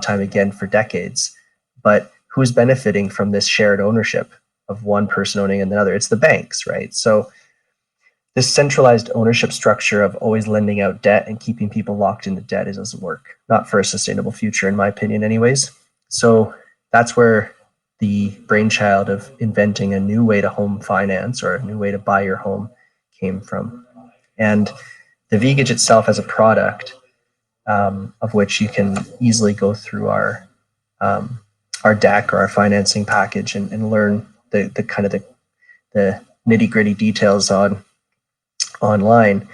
time again for decades. But who's benefiting from this shared ownership of one person owning another? It's the banks, right? So this centralized ownership structure of always lending out debt and keeping people locked into debt doesn't work, not for a sustainable future, in my opinion anyways. So that's where the brainchild of inventing a new way to home finance or a new way to buy your home came from. And the Viegage itself as a product, of which you can easily go through our deck or our financing package and learn the kind of the nitty gritty details online,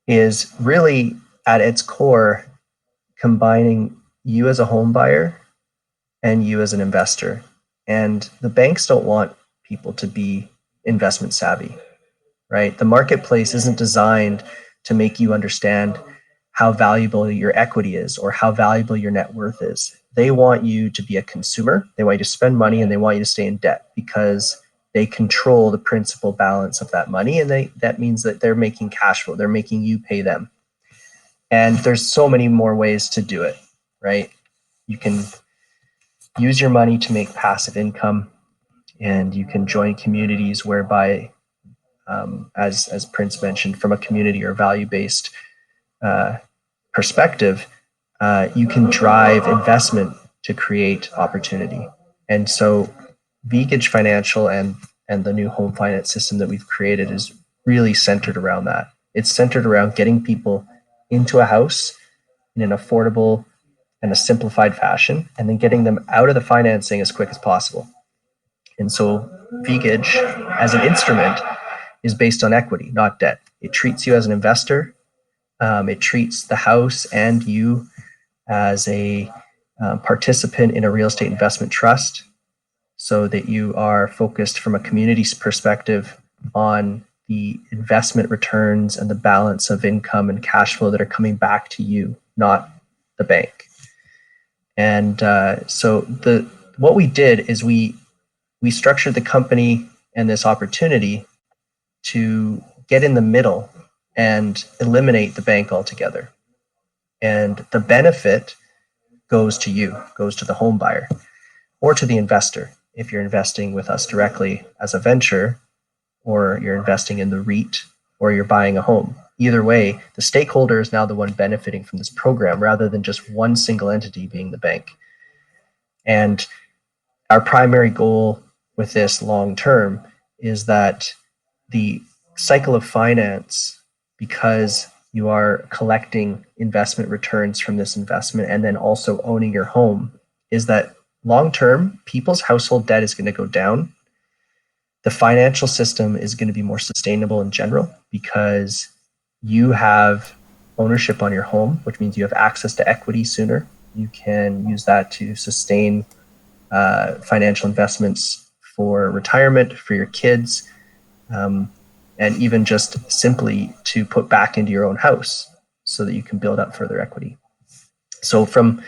is really at its core combining you as a home buyer and you as an investor. And the banks don't want people to be investment savvy, right? The marketplace isn't designed to make you understand how valuable your equity is or how valuable your net worth is. They want you to be a consumer. They want you to spend money, and they want you to stay in debt because they control the principal balance of that money. And that means that they're making cash flow. They're making you pay them. And there's so many more ways to do it, right? You can use your money to make passive income, and you can join communities whereby, as Prince mentioned, from a community or value-based perspective, you can drive investment to create opportunity. And so Viegage Financial and the new home finance system that we've created is really centered around that. It's centered around getting people into a house in an affordable and a simplified fashion, and then getting them out of the financing as quick as possible. And so Viegage as an instrument is based on equity, not debt. It treats you as an investor. It treats the house and you as a participant in a real estate investment trust, so that you are focused from a community's perspective on the investment returns and the balance of income and cash flow that are coming back to you, not the bank. And so what we did is we structured the company and this opportunity to get in the middle and eliminate the bank altogether. And the benefit goes to you, goes to the home buyer or to the investor. If you're investing with us directly as a venture, or you're investing in the REIT, or you're buying a home. Either way, the stakeholder is now the one benefiting from this program rather than just one single entity being the bank. And our primary goal with this long term is that the cycle of finance, because you are collecting investment returns from this investment and then also owning your home, is that long term, people's household debt is going to go down. The financial system is going to be more sustainable in general because you have ownership on your home, which means you have access to equity sooner. You can use that to sustain financial investments for retirement, for your kids, and even just simply to put back into your own house so that you can build up further equity. So from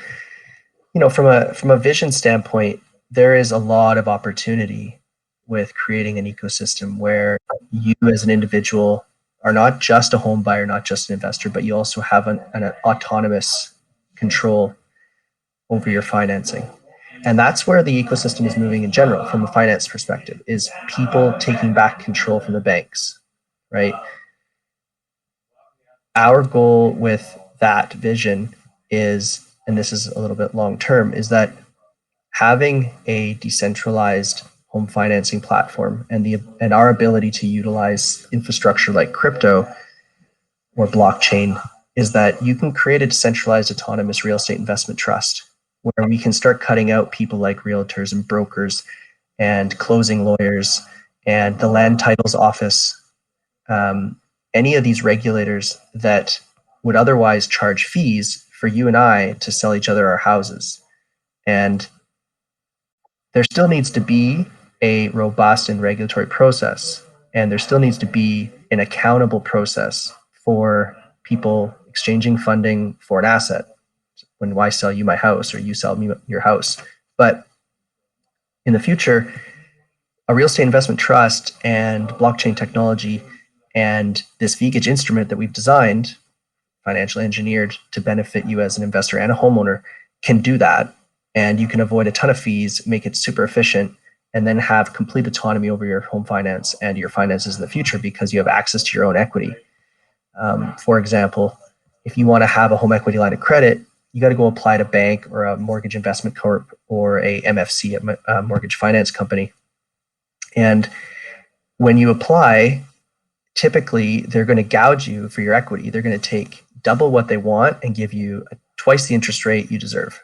a vision standpoint, there is a lot of opportunity with creating an ecosystem where you as an individual are not just a home buyer, not just an investor, but you also have an autonomous control over your financing. And that's where the ecosystem is moving in general from a finance perspective, is people taking back control from the banks, right? Our goal with that vision is, and this is a little bit long term, is that having a decentralized home financing platform and our ability to utilize infrastructure like crypto or blockchain is that you can create a decentralized autonomous real estate investment trust where we can start cutting out people like realtors and brokers and closing lawyers and the land titles office, any of these regulators that would otherwise charge fees for you and I to sell each other our houses. And there still needs to be a robust and regulatory process, and there still needs to be an accountable process for people exchanging funding for an asset when I sell you my house or you sell me your house. But in the future, a real estate investment trust and blockchain technology and this Viegage instrument that we've designed, financially engineered to benefit you as an investor and a homeowner, can do that, and you can avoid a ton of fees, make it super efficient, and then have complete autonomy over your home finance and your finances in the future because you have access to your own equity. For example, if you want to have a home equity line of credit, you got to go apply to a bank or a mortgage investment corp or a MFC, a mortgage finance company. And when you apply, typically they're going to gouge you for your equity. They're going to take double what they want and give you twice the interest rate you deserve.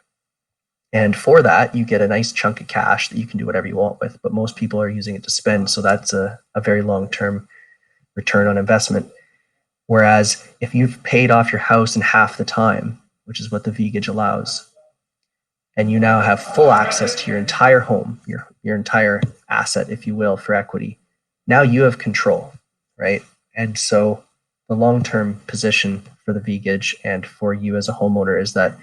And for that, you get a nice chunk of cash that you can do whatever you want with. But most people are using it to spend. So that's a very long-term return on investment. Whereas if you've paid off your house in half the time, which is what the Viegage allows, and you now have full access to your entire home, your entire asset, if you will, for equity, now you have control, right? And so the long-term position for the Viegage and for you as a homeowner is that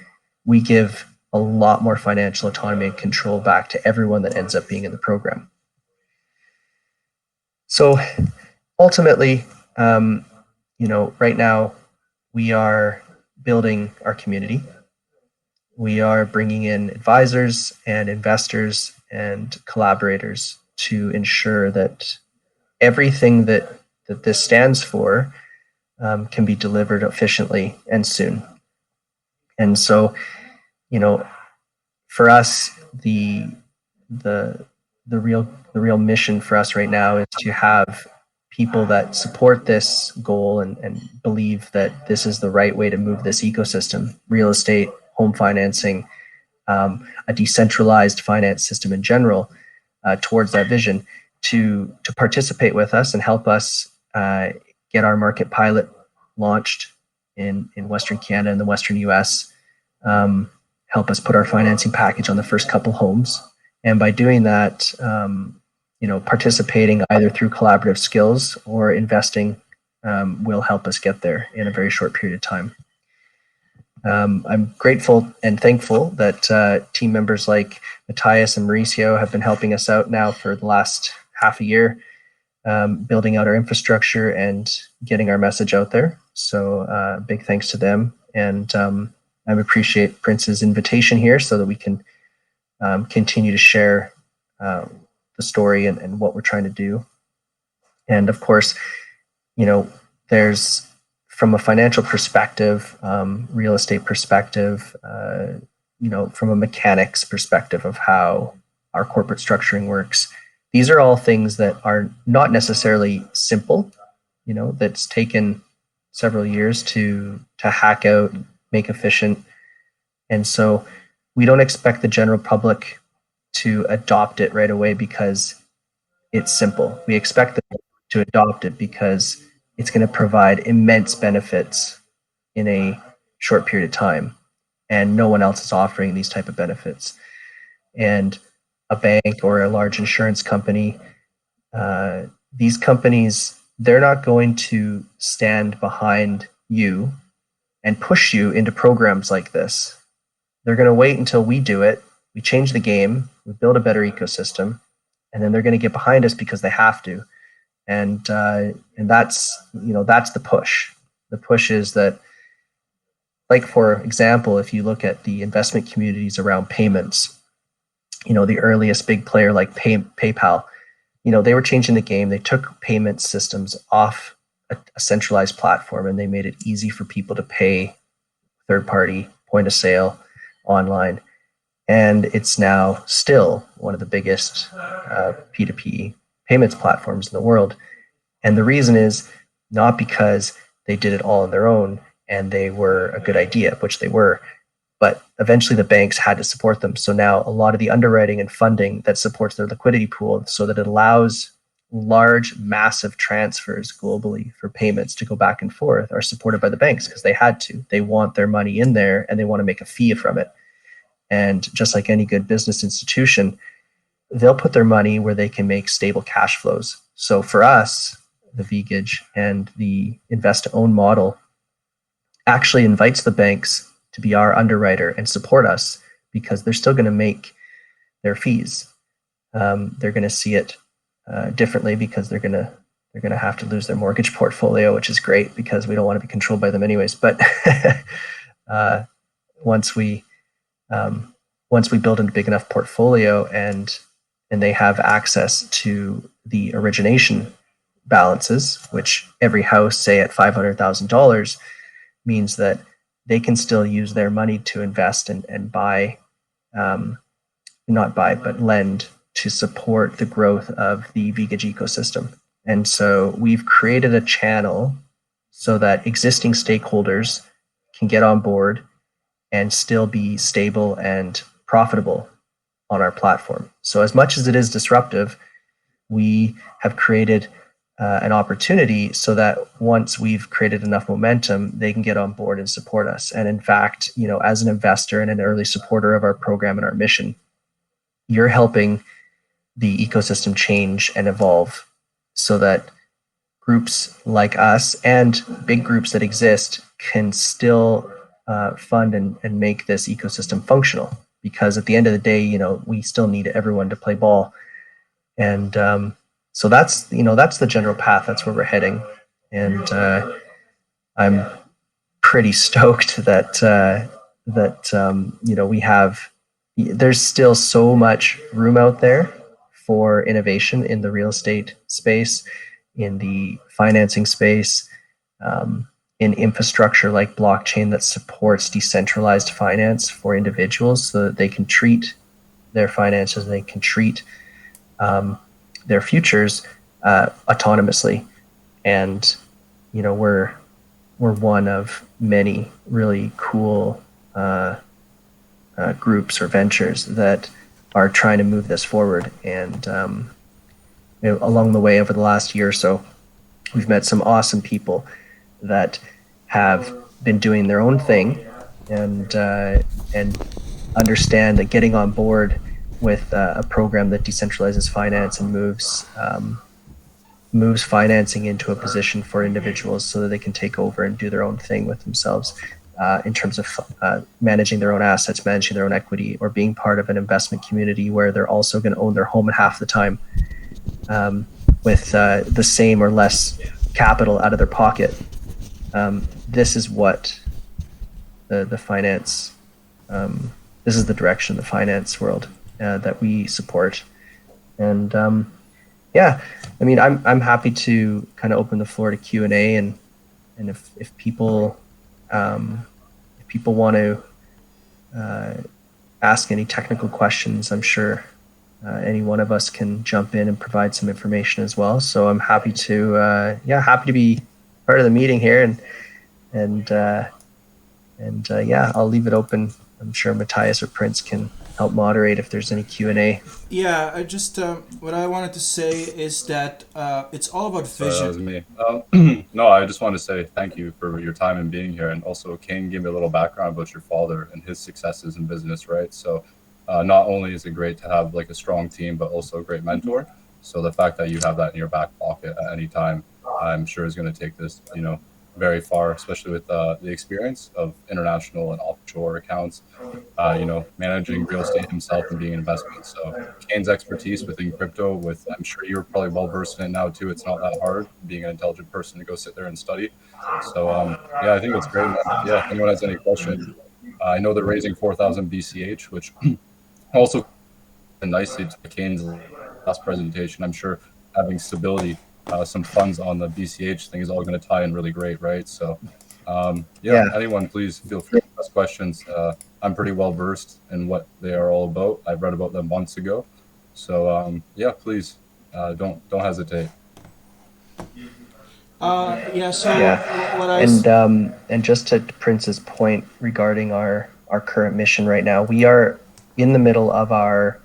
we give a lot more financial autonomy and control back to everyone that ends up being in the program. So ultimately, right now we are building our community. We are bringing in advisors and investors and collaborators to ensure that everything that this stands for can be delivered efficiently and soon. And so, for us, the real mission for us right now is to have people that support this goal and believe that this is the right way to move this ecosystem, real estate, home financing, a decentralized finance system in general, towards that vision, to participate with us and help us get our market pilot launched in Western Canada and the Western US, help us put our financing package on the first couple homes. And by doing that, participating either through collaborative skills or investing will help us get there in a very short period of time. I'm grateful and thankful that team members like Matthias and Mauricio have been helping us out now for the last half a year, building out our infrastructure and getting our message out there. So big thanks to them. And I appreciate Prince's invitation here so that we can continue to share the story and what we're trying to do. And of course, there's, from a financial perspective, real estate perspective, from a mechanics perspective of how our corporate structuring works, these are all things that are not necessarily simple, that's taken several years to hack out, make efficient. And so we don't expect the general public to adopt it right away because it's simple. We expect them to adopt it because it's going to provide immense benefits in a short period of time, and no one else is offering these type of benefits. And a bank or a large insurance company, these companies, they're not going to stand behind you and push you into programs like this. They're going to wait until we do it, we change the game, we build a better ecosystem, and then they're going to get behind us because they have to. And that's the push. The push is that, like, for example, if you look at the investment communities around payments, the earliest big player like PayPal, they were changing the game. They took payment systems off a centralized platform and they made it easy for people to pay third-party point of sale online. And it's now still one of the biggest P2P payments platforms in the world. And the reason is not because they did it all on their own and they were a good idea, which they were, but eventually the banks had to support them. So now a lot of the underwriting and funding that supports their liquidity pool so that it allows large, massive transfers globally for payments to go back and forth are supported by the banks because they had to. They want their money in there and they want to make a fee from it. And just like any good business institution, they'll put their money where they can make stable cash flows. So for us, the Viegage and the invest to own model actually invites the banks to be our underwriter and support us because they're still going to make their fees. They're going to see it differently because they're going to have to lose their mortgage portfolio, which is great because we don't want to be controlled by them anyways. But once we once we build a big enough portfolio and they have access to the origination balances, which every house, say at $500,000, means that they can still use their money to invest and buy, not buy, but lend to support the growth of the Viegage ecosystem. And so we've created a channel so that existing stakeholders can get on board and still be stable and profitable on our platform. So as much as it is disruptive, we have created an opportunity so that once we've created enough momentum, they can get on board and support us. And in fact, as an investor and an early supporter of our program and our mission, you're helping the ecosystem change and evolve so that groups like us and big groups that exist can still fund and make this ecosystem functional. Because at the end of the day, we still need everyone to play ball. And so that's the general path. That's where we're heading. And I'm pretty stoked that we have. There's still so much room out there for innovation in the real estate space, in the financing space, in infrastructure like blockchain that supports decentralized finance for individuals so that they can treat their finances, they can treat their futures autonomously. And we're one of many really cool groups or ventures that are trying to move this forward. And along the way over the last year or so, we've met some awesome people that have been doing their own thing and understand that getting on board with a program that decentralizes finance and moves financing into a position for individuals so that they can take over and do their own thing with themselves in terms of managing their own assets, managing their own equity, or being part of an investment community where they're also going to own their home at half the time with the same or less capital out of their pocket. This is what the finance, this is the direction of the finance world that we support. And I'm happy to kind of open the floor to Q&A, and if people want to ask any technical questions, I'm sure any one of us can jump in and provide some information as well. So I'm happy to be part of the meeting here, and I'll leave it open. I'm sure Matthias or Prince can help moderate if there's any Q&A. Yeah, I just what I wanted to say is that it's all about vision. Sorry, that was me. No, I just want to say thank you for your time and being here, and also Kane gave me a little background about your father and his successes in business, right? So not only is it great to have like a strong team, but also a great mentor. So the fact that you have that in your back pocket at any time, I'm sure is going to take this, very far, especially with the experience of international and offshore accounts, managing real estate himself and being an investment. So Kane's expertise within crypto, I'm sure you're probably well versed in it now too. It's not that hard being an intelligent person to go sit there and study. So I think it's great. And, if anyone has any questions, I know they're raising 4,000 BCH, which also nicely to Kane's last presentation. I'm sure having stability, some funds on the BCH thing is all going to tie in really great, right? So, anyone, please feel free to ask questions. I'm pretty well versed in what they are all about. I've read about them months ago. So, please don't hesitate. And just to Prince's point regarding our current mission right now, we are in the middle of our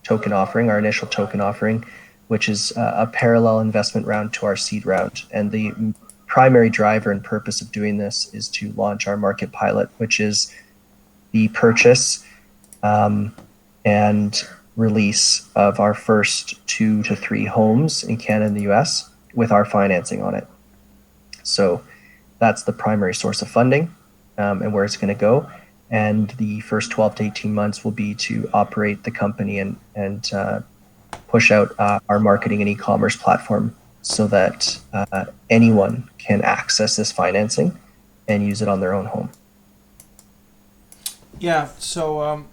token offering, our initial token offering, which is a parallel investment round to our seed round. And the primary driver and purpose of doing this is to launch our market pilot, which is the purchase and release of our first 2 to 3 homes in Canada and the US with our financing on it. So that's the primary source of funding and where it's going to go. And the first 12 to 18 months will be to operate the company and push out our marketing and e-commerce platform so that anyone can access this financing and use it on their own home. Yeah. So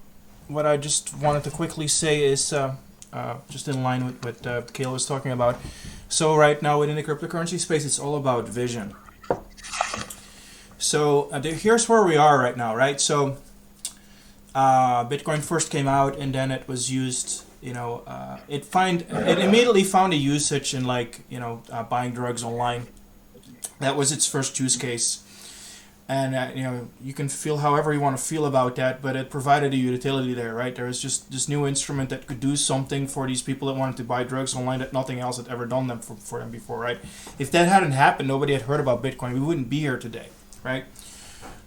what I just wanted to quickly say is just in line with what Kale was talking about. So right now within the cryptocurrency space, it's all about vision. So here's where we are right now, right? So Bitcoin first came out, and then it was used. It immediately found a usage in like buying drugs online. That was its first use case, and you can feel however you want to feel about that, but it provided a utility there, right? There was just this new instrument that could do something for these people that wanted to buy drugs online that nothing else had ever done them for them before, right? If that hadn't happened, nobody had heard about Bitcoin. We wouldn't be here today, right?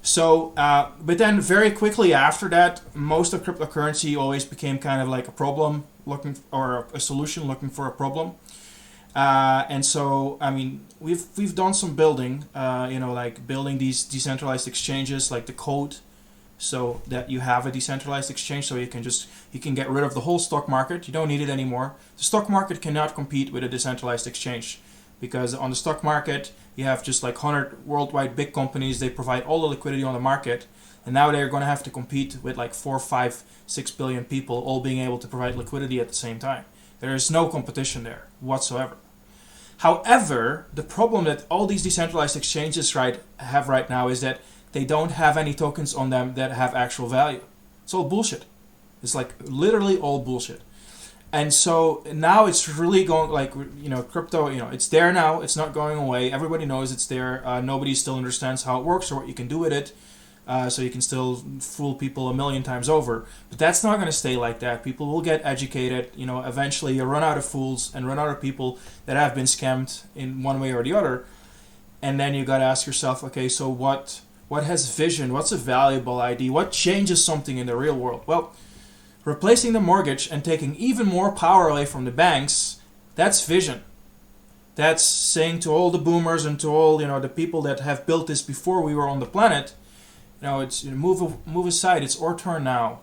So, but then very quickly after that, most of cryptocurrency always became kind of like a problem looking, or a solution looking for a problem. And so, I mean, we've done some building, like building these decentralized exchanges, like the code, so that you have a decentralized exchange, so you can get rid of the whole stock market. You don't need it anymore. The stock market cannot compete with a decentralized exchange, because on the stock market you have just like 100 worldwide big companies. They provide all the liquidity on the market, and now they're going to have to compete with like 4, 5, 6 billion people all being able to provide liquidity at the same time. There is no competition there whatsoever. However, the problem that all these decentralized exchanges have right now is that they don't have any tokens on them that have actual value. It's all bullshit. It's like literally all bullshit. And so now it's really going, like, crypto, it's there now. It's not going away. Everybody knows it's there. Nobody still understands how it works or what you can do with it. So you can still fool people a million times over. But that's not going to stay like that. People will get educated. Eventually you run out of fools and run out of people that have been scammed in one way or the other. And then you got to ask yourself, okay, so what has vision? What's a valuable idea? What changes something in the real world? Well, replacing the mortgage and taking even more power away from the banks, that's vision. That's saying to all the boomers and to all the people that have built this before we were on the planet, it's move aside. It's our turn now.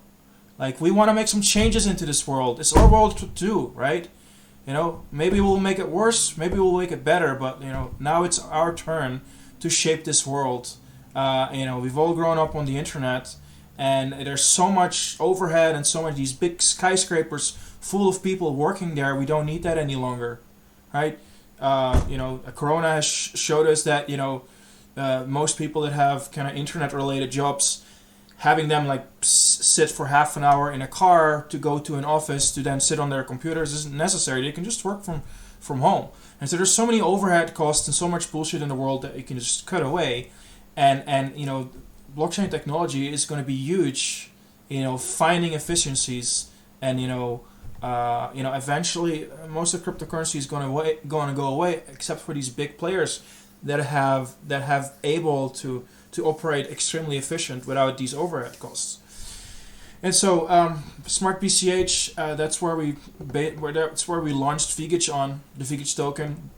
Like, we want to make some changes into this world. It's our world to do, right? Maybe we'll make it worse. Maybe we'll make it better. But now it's our turn to shape this world. We've all grown up on the internet, and there's so much overhead and so much these big skyscrapers full of people working there. We don't need that any longer, right? Corona has showed us that most people that have kind of internet related jobs, having them like sit for half an hour in a car to go to an office to then sit on their computers isn't necessary. They can just work from home. And so there's so many overhead costs and so much bullshit in the world that you can just cut away. And blockchain technology is going to be huge, finding efficiencies, and eventually most of cryptocurrency is going to go away, except for these big players that have able to operate extremely efficient without these overhead costs. And so Smart BCH, that's where we launched Viegage on the Viegage token,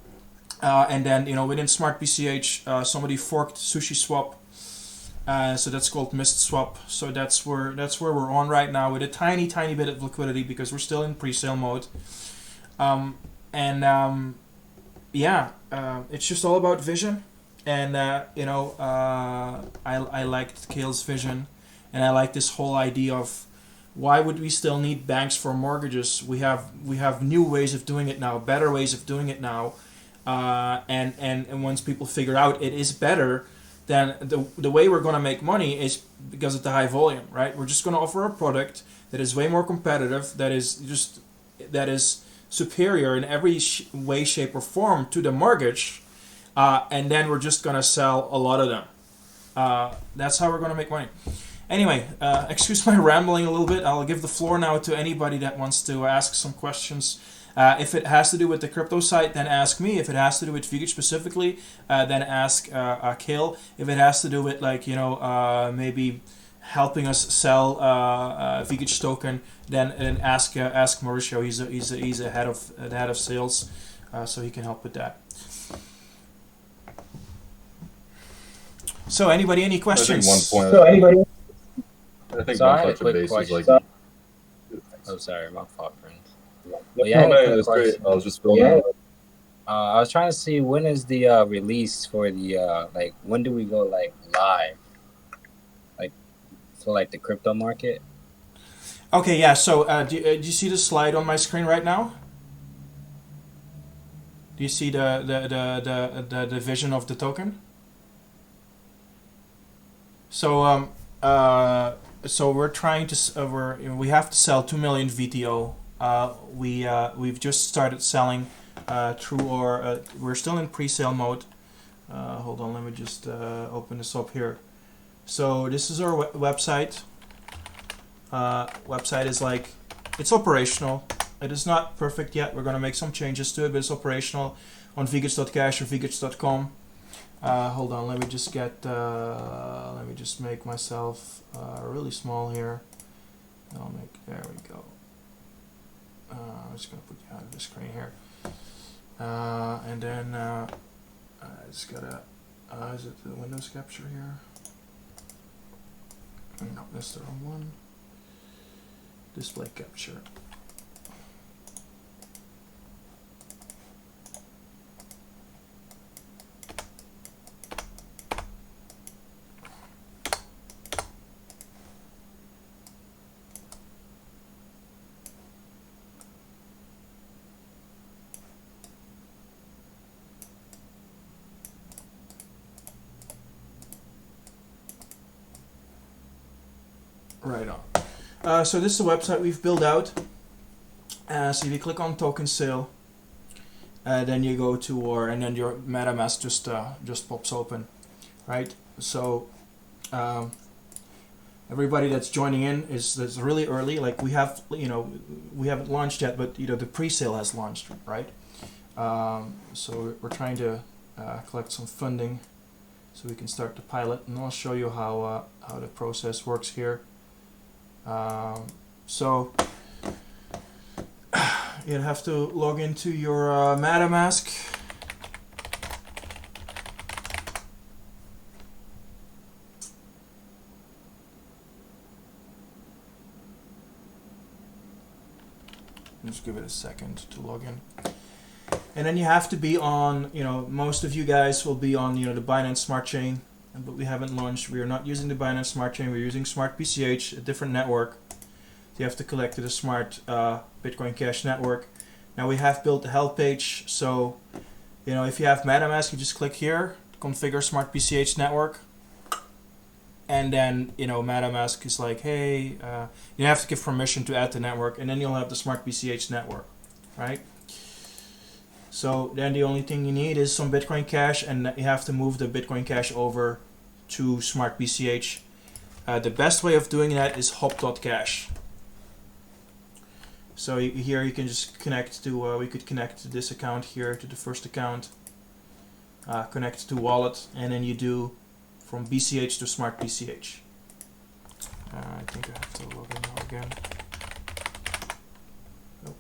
and then within Smart BCH somebody forked SushiSwap. So that's called Mist Swap. So that's where we're on right now with a tiny bit of liquidity because we're still in pre-sale mode. It's just all about vision, and I liked Kale's vision, and I like this whole idea of why would we still need banks for mortgages? We have new ways of doing it now, better ways of doing it now, and once people figure out it is better, then the way we're going to make money is because of the high volume, right? We're just going to offer a product that is way more competitive, that is superior in every way, shape, or form to the mortgage, and then we're just going to sell a lot of them. That's how we're going to make money. Anyway, excuse my rambling a little bit. I'll give the floor now to anybody that wants to ask some questions. If it has to do with the crypto site, then ask me. If it has to do with Viegage specifically, then ask Kale. If it has to do with maybe helping us sell Viegage token, then ask Mauricio. He's the head of sales, so he can help with that. So anybody, any questions? I think So I one had a touch of quick base is question. like. Oh, sorry, my fault, friends. No, Yeah, I had a quick it's great. question. I was just filming. I was trying to see when is the release for the when do we go live? Like for like the crypto market. Okay, yeah. So do you see the slide on my screen right now? Do you see the vision of the token? So so we're trying to we have to sell 2 million VTO. We've just started selling through our we're still in pre-sale mode. Hold on, let me just open this up here. So this is our website. Website is like, it's operational. It is not perfect yet. We're gonna make some changes to it, but it's operational on viegage.cash or viegage.com. Hold on, let me just make myself really small here. There we go. I'm just gonna put you out of the screen here. And then I just gotta, is it the Windows capture here? No, that's the wrong one. Display capture. Right on. So this is the website we've built out. So if you click on token sale, then you go to and then your MetaMask just pops open, right? So everybody that's joining in is really early. Like we haven't launched yet, but the pre-sale has launched, right? So we're trying to collect some funding so we can start the pilot, and I'll show you how the process works here. So you'd have to log into your MetaMask. Just give it a second to log in. And then you have to be on, most of you guys will be on, the Binance Smart Chain. But we haven't launched. We are not using the Binance Smart Chain. We're using Smart BCH, a different network. So you have to connect to the Smart Bitcoin Cash network. Now we have built a help page. So, if you have MetaMask, you just click here, configure Smart BCH network. And then, MetaMask is like, hey, you have to give permission to add the network. And then you'll have the Smart BCH network, right? So then the only thing you need is some Bitcoin Cash, and you have to move the Bitcoin Cash over to Smart BCH. The best way of doing that is hop.cash. So here you can just connect to, we could connect to this account here, to the first account, connect to wallet, and then you do from BCH to Smart BCH. I think I have to log in now again. Nope.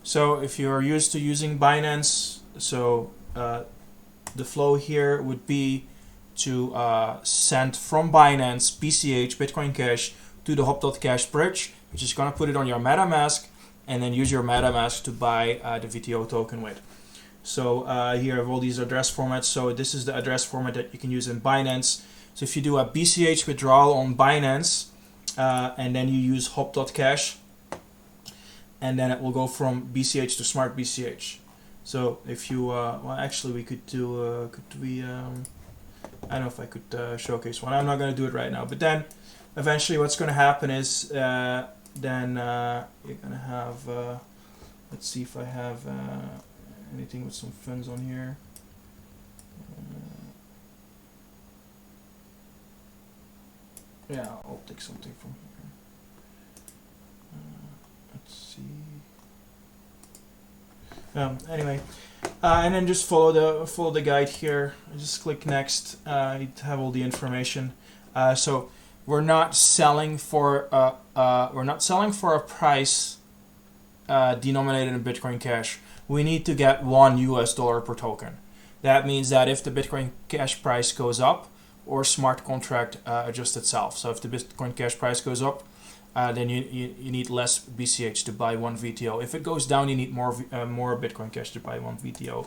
So if you're used to using Binance, so the flow here would be to send from Binance BCH, Bitcoin Cash, to the hop.cash bridge, which is going to put it on your MetaMask, and then use your MetaMask to buy the VTO token with. So here I have all these address formats. So this is the address format that you can use in Binance. So if you do a BCH withdrawal on Binance, and then you use hop.cash, and then it will go from BCH to Smart BCH. So if you, well, actually we could do, I don't know if I could showcase one. I'm not going to do it right now. But then eventually what's going to happen is then you're going to have, let's see if I have anything with some funds on here. Yeah, I'll take something from here. Let's see. Anyway, and then just follow the guide here. Just click next. You have all the information. So we're not selling for a price denominated in Bitcoin Cash. We need to get $1 per token. That means that if the Bitcoin Cash price goes up, or smart contract adjusts itself. So if the Bitcoin Cash price goes up, then you need less BCH to buy one VTO. If it goes down, you need more Bitcoin Cash to buy one VTO.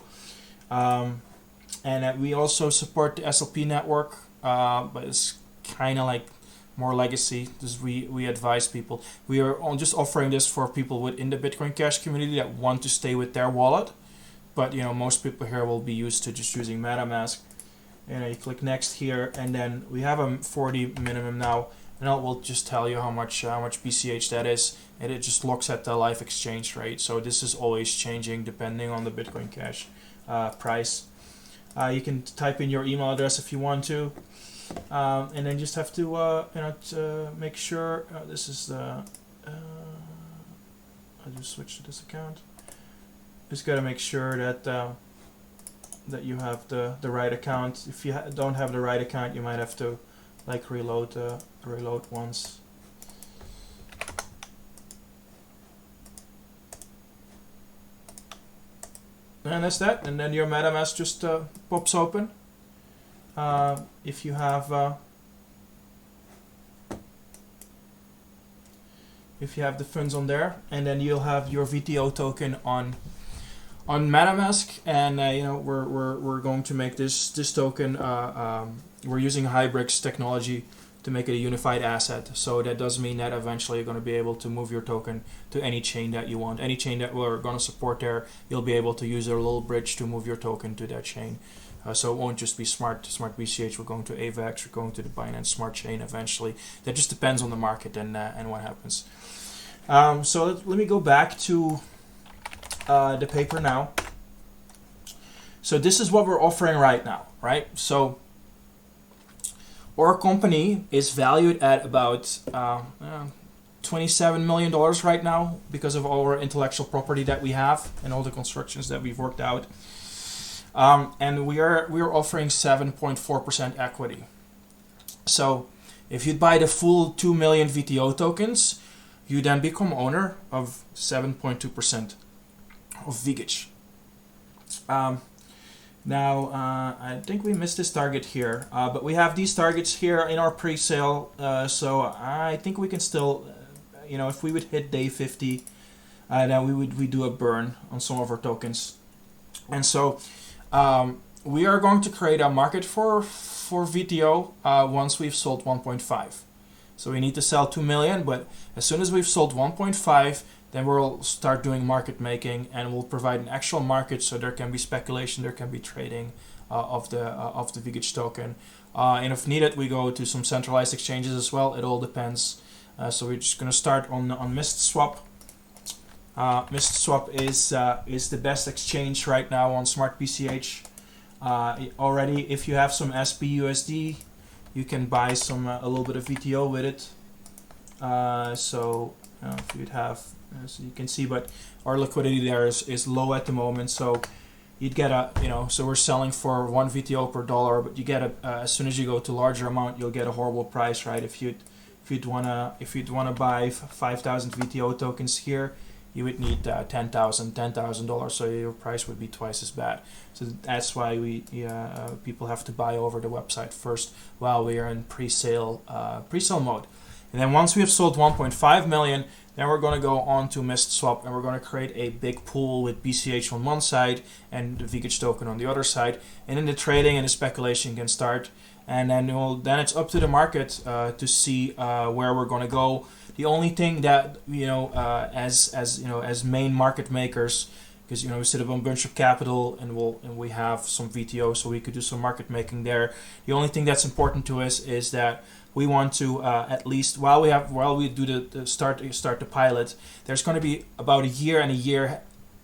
And we also support the SLP network, but it's kind of like more legacy. Just we advise people. We are just offering this for people within the Bitcoin Cash community that want to stay with their wallet. But most people here will be used to just using MetaMask. And you click next here, and then we have a 40 minimum now, and it will just tell you how much BCH that is, and it just looks at the live exchange rate. So this is always changing depending on the Bitcoin Cash price. You can type in your email address if you want to, and then just have to to make sure this is the. I just switched to this account. Just got to make sure that that you have the right account. If you don't have the right account, you might have to like reload once. And that's that. And then your MetaMask just pops open. If you have the funds on there, and then you'll have your VTO token on MetaMask, and we're going to make this token. We're using Hybrix technology to make it a unified asset. So that does mean that eventually you're going to be able to move your token to any chain that you want. Any chain that we're going to support there, you'll be able to use a little bridge to move your token to that chain. So it won't just be Smart BCH. We're going to AVAX. We're going to the Binance Smart Chain eventually. That just depends on the market and what happens. So let me go back to the paper now. So this is what we're offering right now, right? So our company is valued at about $27 million right now because of all our intellectual property that we have and all the constructions that we've worked out. And we are offering 7.4% equity. So if you buy the full 2 million VTO tokens, you then become owner of 7.2% of Viegage. Now, I think we missed this target here, but we have these targets here in our pre-sale, so I think we can still, if we would hit day 50, then we do a burn on some of our tokens. And so we are going to create a market for VTO once we've sold 1.5. So we need to sell 2 million, but as soon as we've sold 1.5, then we'll start doing market making, and we'll provide an actual market, so there can be speculation, there can be trading of the Viegage token, and if needed, we go to some centralized exchanges as well. It all depends. So we're just going to start on MistSwap. MistSwap is the best exchange right now on Smart BCH. Already, if you have some SPUSD, you can buy a little bit of VTO with it. So if you'd have. So you can see, but our liquidity there is low at the moment. So you'd get so we're selling for 1 VTO per dollar, but you get as soon as you go to larger amount, you'll get a horrible price, right? If you'd wanna buy 5,000 VTO tokens here, you would need $10,000, so your price would be twice as bad. So that's why people have to buy over the website first while we are in pre-sale mode. And then once we have sold 1.5 million, then we're going to go on to MistSwap, and we're going to create a big pool with BCH on one side and the Viegage token on the other side. And then the trading and the speculation can start. And then it's up to the market to see where we're going to go. The only thing that as main market makers, because we sit up on a bunch of capital and we have some VTO, so we could do some market making there. The only thing that's important to us is that we want to at least while we do the start the pilot, there's going to be about a year and a year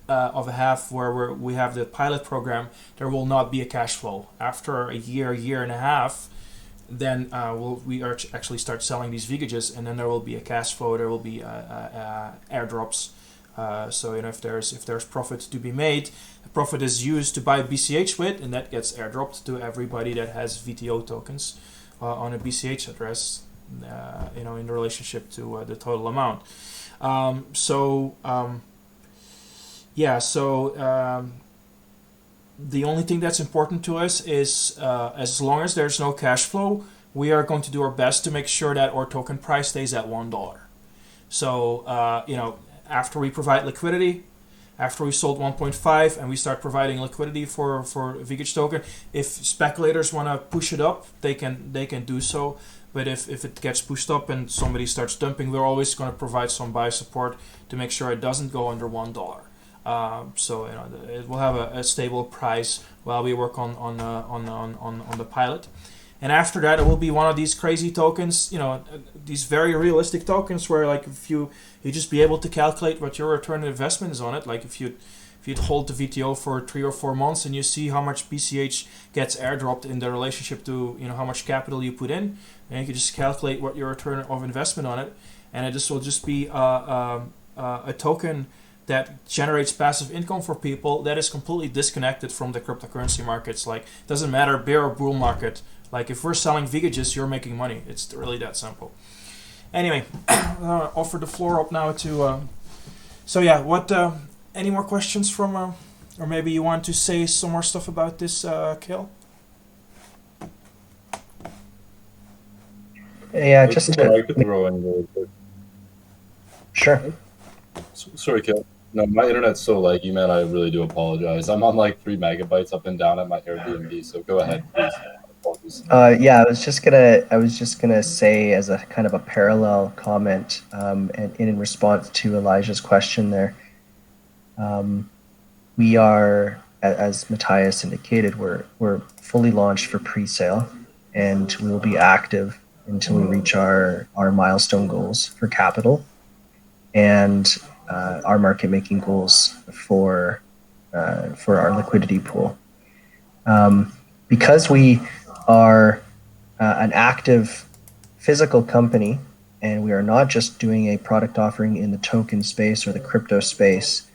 of a half where we have the pilot program. There will not be a cash flow after a year and a half. Then we actually start selling these Viegages, and then there will be a cash flow. There will be airdrops. So if there's profit to be made, the profit is used to buy BCH with, and that gets airdropped to everybody that has VTO tokens on a BCH address, in relationship to the total amount. The only thing that's important to us is as long as there's no cash flow, we are going to do our best to make sure that our token price stays at $1. So after we provide liquidity, after we sold 1.5 and we start providing liquidity for Viegage token, if speculators want to push it up, they can do so. But if it gets pushed up and somebody starts dumping, we're always going to provide some buy support to make sure it doesn't go under $1. So it will have a stable price while we work on the pilot. And after that, it will be one of these crazy tokens, these very realistic tokens where, like, if you just be able to calculate what your return on investment is on it. Like if you'd hold the VTO for 3 or 4 months and you see how much BCH gets airdropped in the relationship to how much capital you put in, and you can just calculate what your return of investment on it, and this will just be a token that generates passive income for people that is completely disconnected from the cryptocurrency markets. Like, doesn't matter bear or bull market. Like, if we're selling Viegages, you're making money. It's really that simple. Anyway, I'll offer the floor up now to. So yeah, what? Any more questions from? Or maybe you want to say some more stuff about this, Kale? Yeah, just What I to could throw in really quick. sure. Sorry, Kel. No, my internet's so laggy, man. I really do apologize. I'm on like 3 megabytes up and down at my Airbnb. So go ahead, please. Apologies. Yeah, I was just gonna say, as a kind of a parallel comment, and in response to Elijah's question there, we are, as Matthias indicated, we're fully launched for pre-sale, and we will be active until we reach our milestone goals for capital and our market making goals for our liquidity pool. Because we are an active physical company, and we are not just doing a product offering in the token space or the crypto space.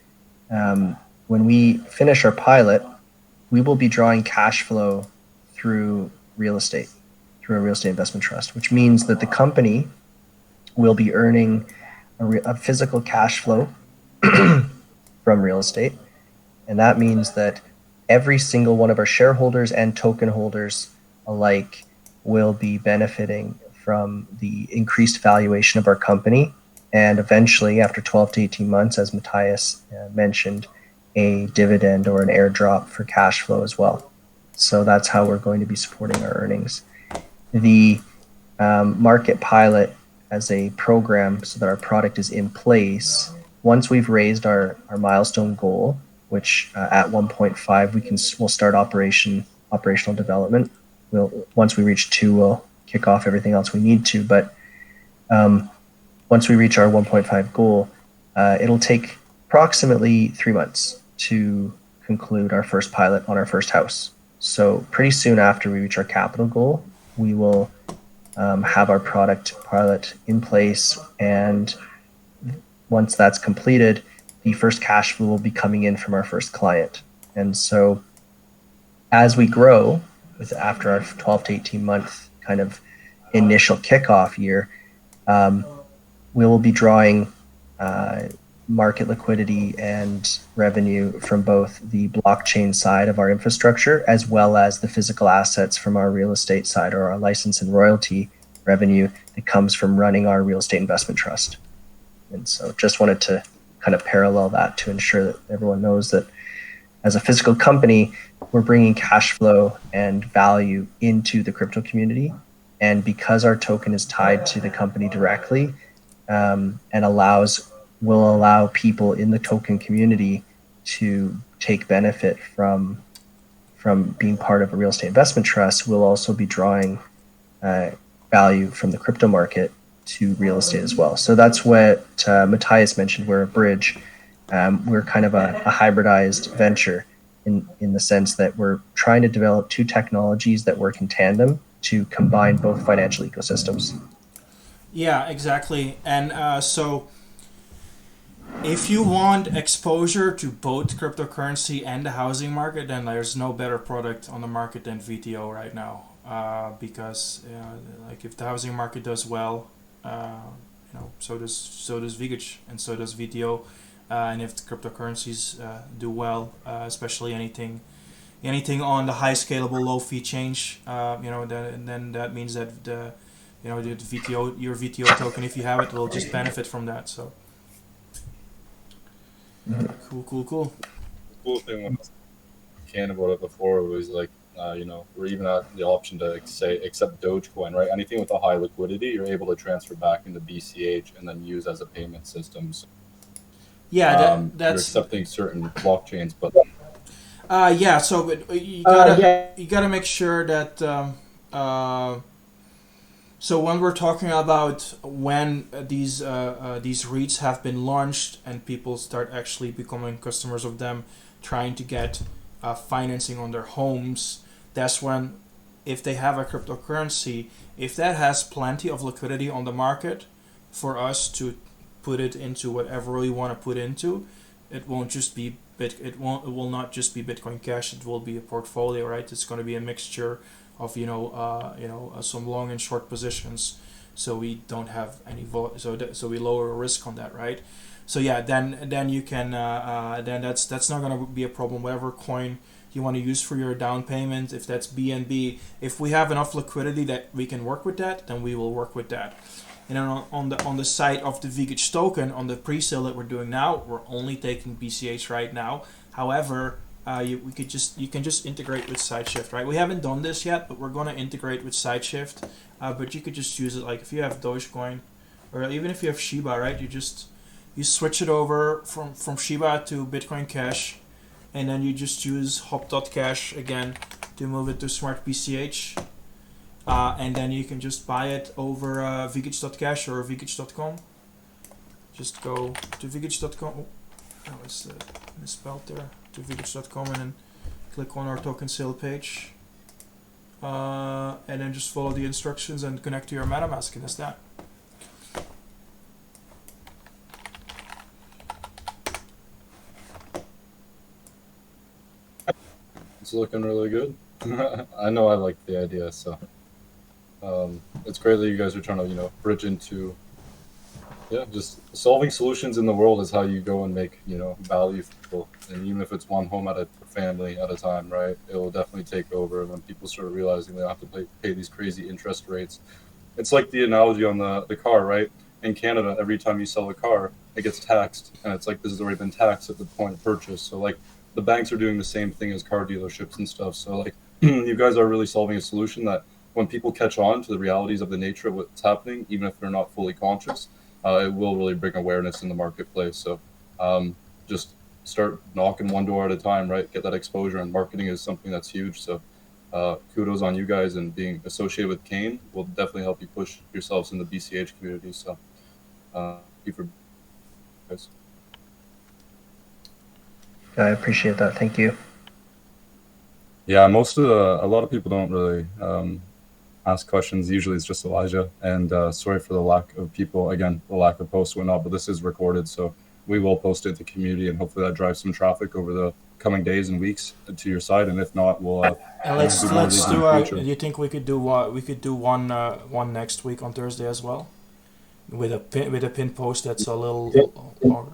When we finish our pilot, we will be drawing cash flow through real estate, through a real estate investment trust, which means that the company will be earning a physical cash flow from real estate. And that means that every single one of our shareholders and token holders alike will be benefiting from the increased valuation of our company. And eventually, after 12 to 18 months, as Matthias mentioned, a dividend or an airdrop for cash flow as well. So that's how we're going to be supporting our earnings. The market pilot as a program, so that our product is in place, once we've raised our milestone goal, which at 1.5 we'll start operational development. Once we reach 2, we'll kick off everything else we need to. But once we reach our 1.5 goal, it'll take approximately 3 months to conclude our first pilot on our first house. So pretty soon after we reach our capital goal, we will have our product pilot in place, and once that's completed, the first cash flow will be coming in from our first client. And so as we grow, after our 12 to 18 month kind of initial kickoff year, we will be drawing market liquidity and revenue from both the blockchain side of our infrastructure as well as the physical assets from our real estate side, or our license and royalty revenue that comes from running our real estate investment trust. And so just wanted to kind of parallel that to ensure that everyone knows that as a physical company, we're bringing cash flow and value into the crypto community. And because our token is tied to the company directly, and will allow people in the token community to take benefit from being part of a real estate investment trust, we'll also be drawing value from the crypto market to real estate as well. So that's what Matthias mentioned. We're a bridge. We're kind of a hybridized venture in the sense that we're trying to develop 2 technologies that work in tandem to combine both financial ecosystems. Yeah, exactly. And so if you want exposure to both cryptocurrency and the housing market, then there's no better product on the market than VTO right now. Because like if the housing market does well, so does Viegage and so does VTO. And if the cryptocurrencies do well, especially anything on the high scalable low fee change, then that means that the VTO, your VTO token, if you have it, will just benefit from that. So cool. Cool thing when I was can about it before was like, we're even at the option to say accept Dogecoin, right? Anything with a high liquidity, you're able to transfer back into BCH and then use as a payment system. So, Yeah, you're that's accepting certain blockchains, but yeah. So but you gotta make sure that so when we're talking about when these REITs have been launched and people start actually becoming customers of them, trying to get financing on their homes, that's when, if they have a cryptocurrency, if that has plenty of liquidity on the market for us to put it into whatever we want to put into, it won't just be it will not just be Bitcoin Cash. It will be a portfolio, right? It's going to be a mixture of some long and short positions, so we don't have any so we lower risk on that, right? So yeah, then you can then that's not going to be a problem. Whatever coin you want to use for your down payment, if that's BNB, if we have enough liquidity that we can work with that, then we will work with that. And then on the side of the Viegage token, on the pre-sale that we're doing now, we're only taking BCH right now. However, you can just integrate with SideShift, right? We haven't done this yet, but we're going to integrate with SideShift. But you could just use it like if you have Dogecoin, or even if you have Shiba, right? You switch it over from Shiba to Bitcoin Cash, and then you just use hop.cash again to move it to Smart BCH. And then you can just buy it over Viegage.cash or Viegage.com. Just go to Viegage.com. Oh, that was misspelled there. To Viegage.com and then click on our token sale page. And then just follow the instructions and connect to your MetaMask, and that's that. it's looking really good. I know I like the idea, so it's great that you guys are trying to bridge into just solving solutions in the world is how you go and make value for people. And even if it's one home at a family at a time, right, it will definitely take over when people start realizing they don't have to pay these crazy interest rates. It's like the analogy on the car, right? In Canada, every time you sell a car, it gets taxed, and it's like this has already been taxed at the point of purchase. So like the banks are doing the same thing as car dealerships and stuff. So like you guys are really solving a solution that when people catch on to the realities of the nature of what's happening, even if they're not fully conscious, it will really bring awareness in the marketplace. So just start knocking one door at a time, right? Get that exposure, and marketing is something that's huge. So kudos on you guys, and being associated with Kane will definitely help you push yourselves in the BCH community. So thank you for guys. I appreciate that. Thank you. Yeah, a lot of people don't really ask questions. Usually it's just Elijah, and sorry for the lack of people, again, the lack of posts and whatnot, but this is recorded, so we will post it to the community, and hopefully that drives some traffic over the coming days and weeks to your side. And if not, we'll and let's do do you think we could do one next week on Thursday as well, with a pin post that's a little longer?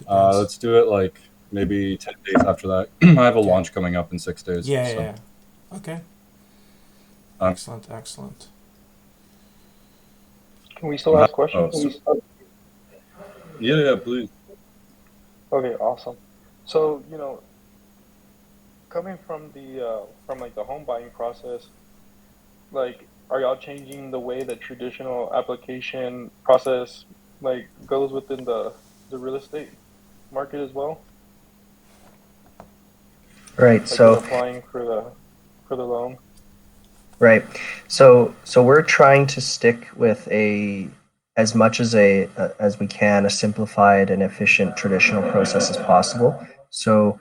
Let's do it like maybe 10 days after that. I have a launch coming up in 6 days. Yeah. Okay. Excellent. Can we still ask questions? Yeah, please. Okay, awesome. So, coming from the home buying process, like, are y'all changing the way the traditional application process goes within the real estate market as well? Right. So applying for the loan. Right. So we're trying to stick with as much as we can, a simplified and efficient traditional process as possible. So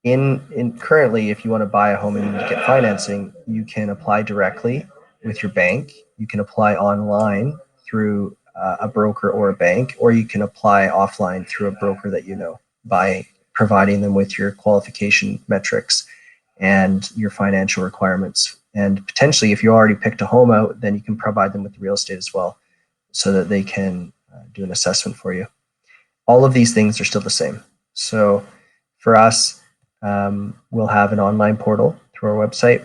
in currently, if you want to buy a home and you need to get financing, you can apply directly with your bank. You can apply online through a broker or a bank, or you can apply offline through a broker that by providing them with your qualification metrics and your financial requirements. And potentially, if you already picked a home out, then you can provide them with the real estate as well, so that they can do an assessment for you. All of these things are still the same. So for us, we'll have an online portal through our website.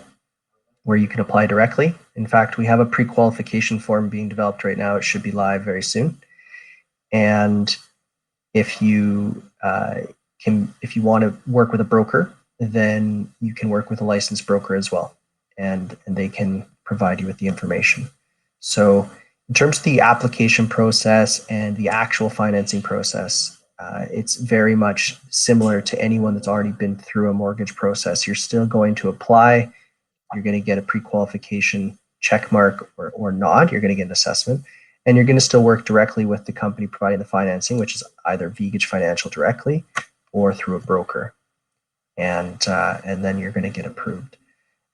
where you can apply directly. In fact, we have a pre-qualification form being developed right now. It should be live very soon. And if you if you want to work with a broker, then you can work with a licensed broker as well, and they can provide you with the information. So in terms of the application process and the actual financing process, it's very much similar to anyone that's already been through a mortgage process. You're still going to apply. You're going to get a pre-qualification check mark or not. You're going to get an assessment. And you're going to still work directly with the company providing the financing, which is either Viegage Financial directly or through a broker. And then you're going to get approved.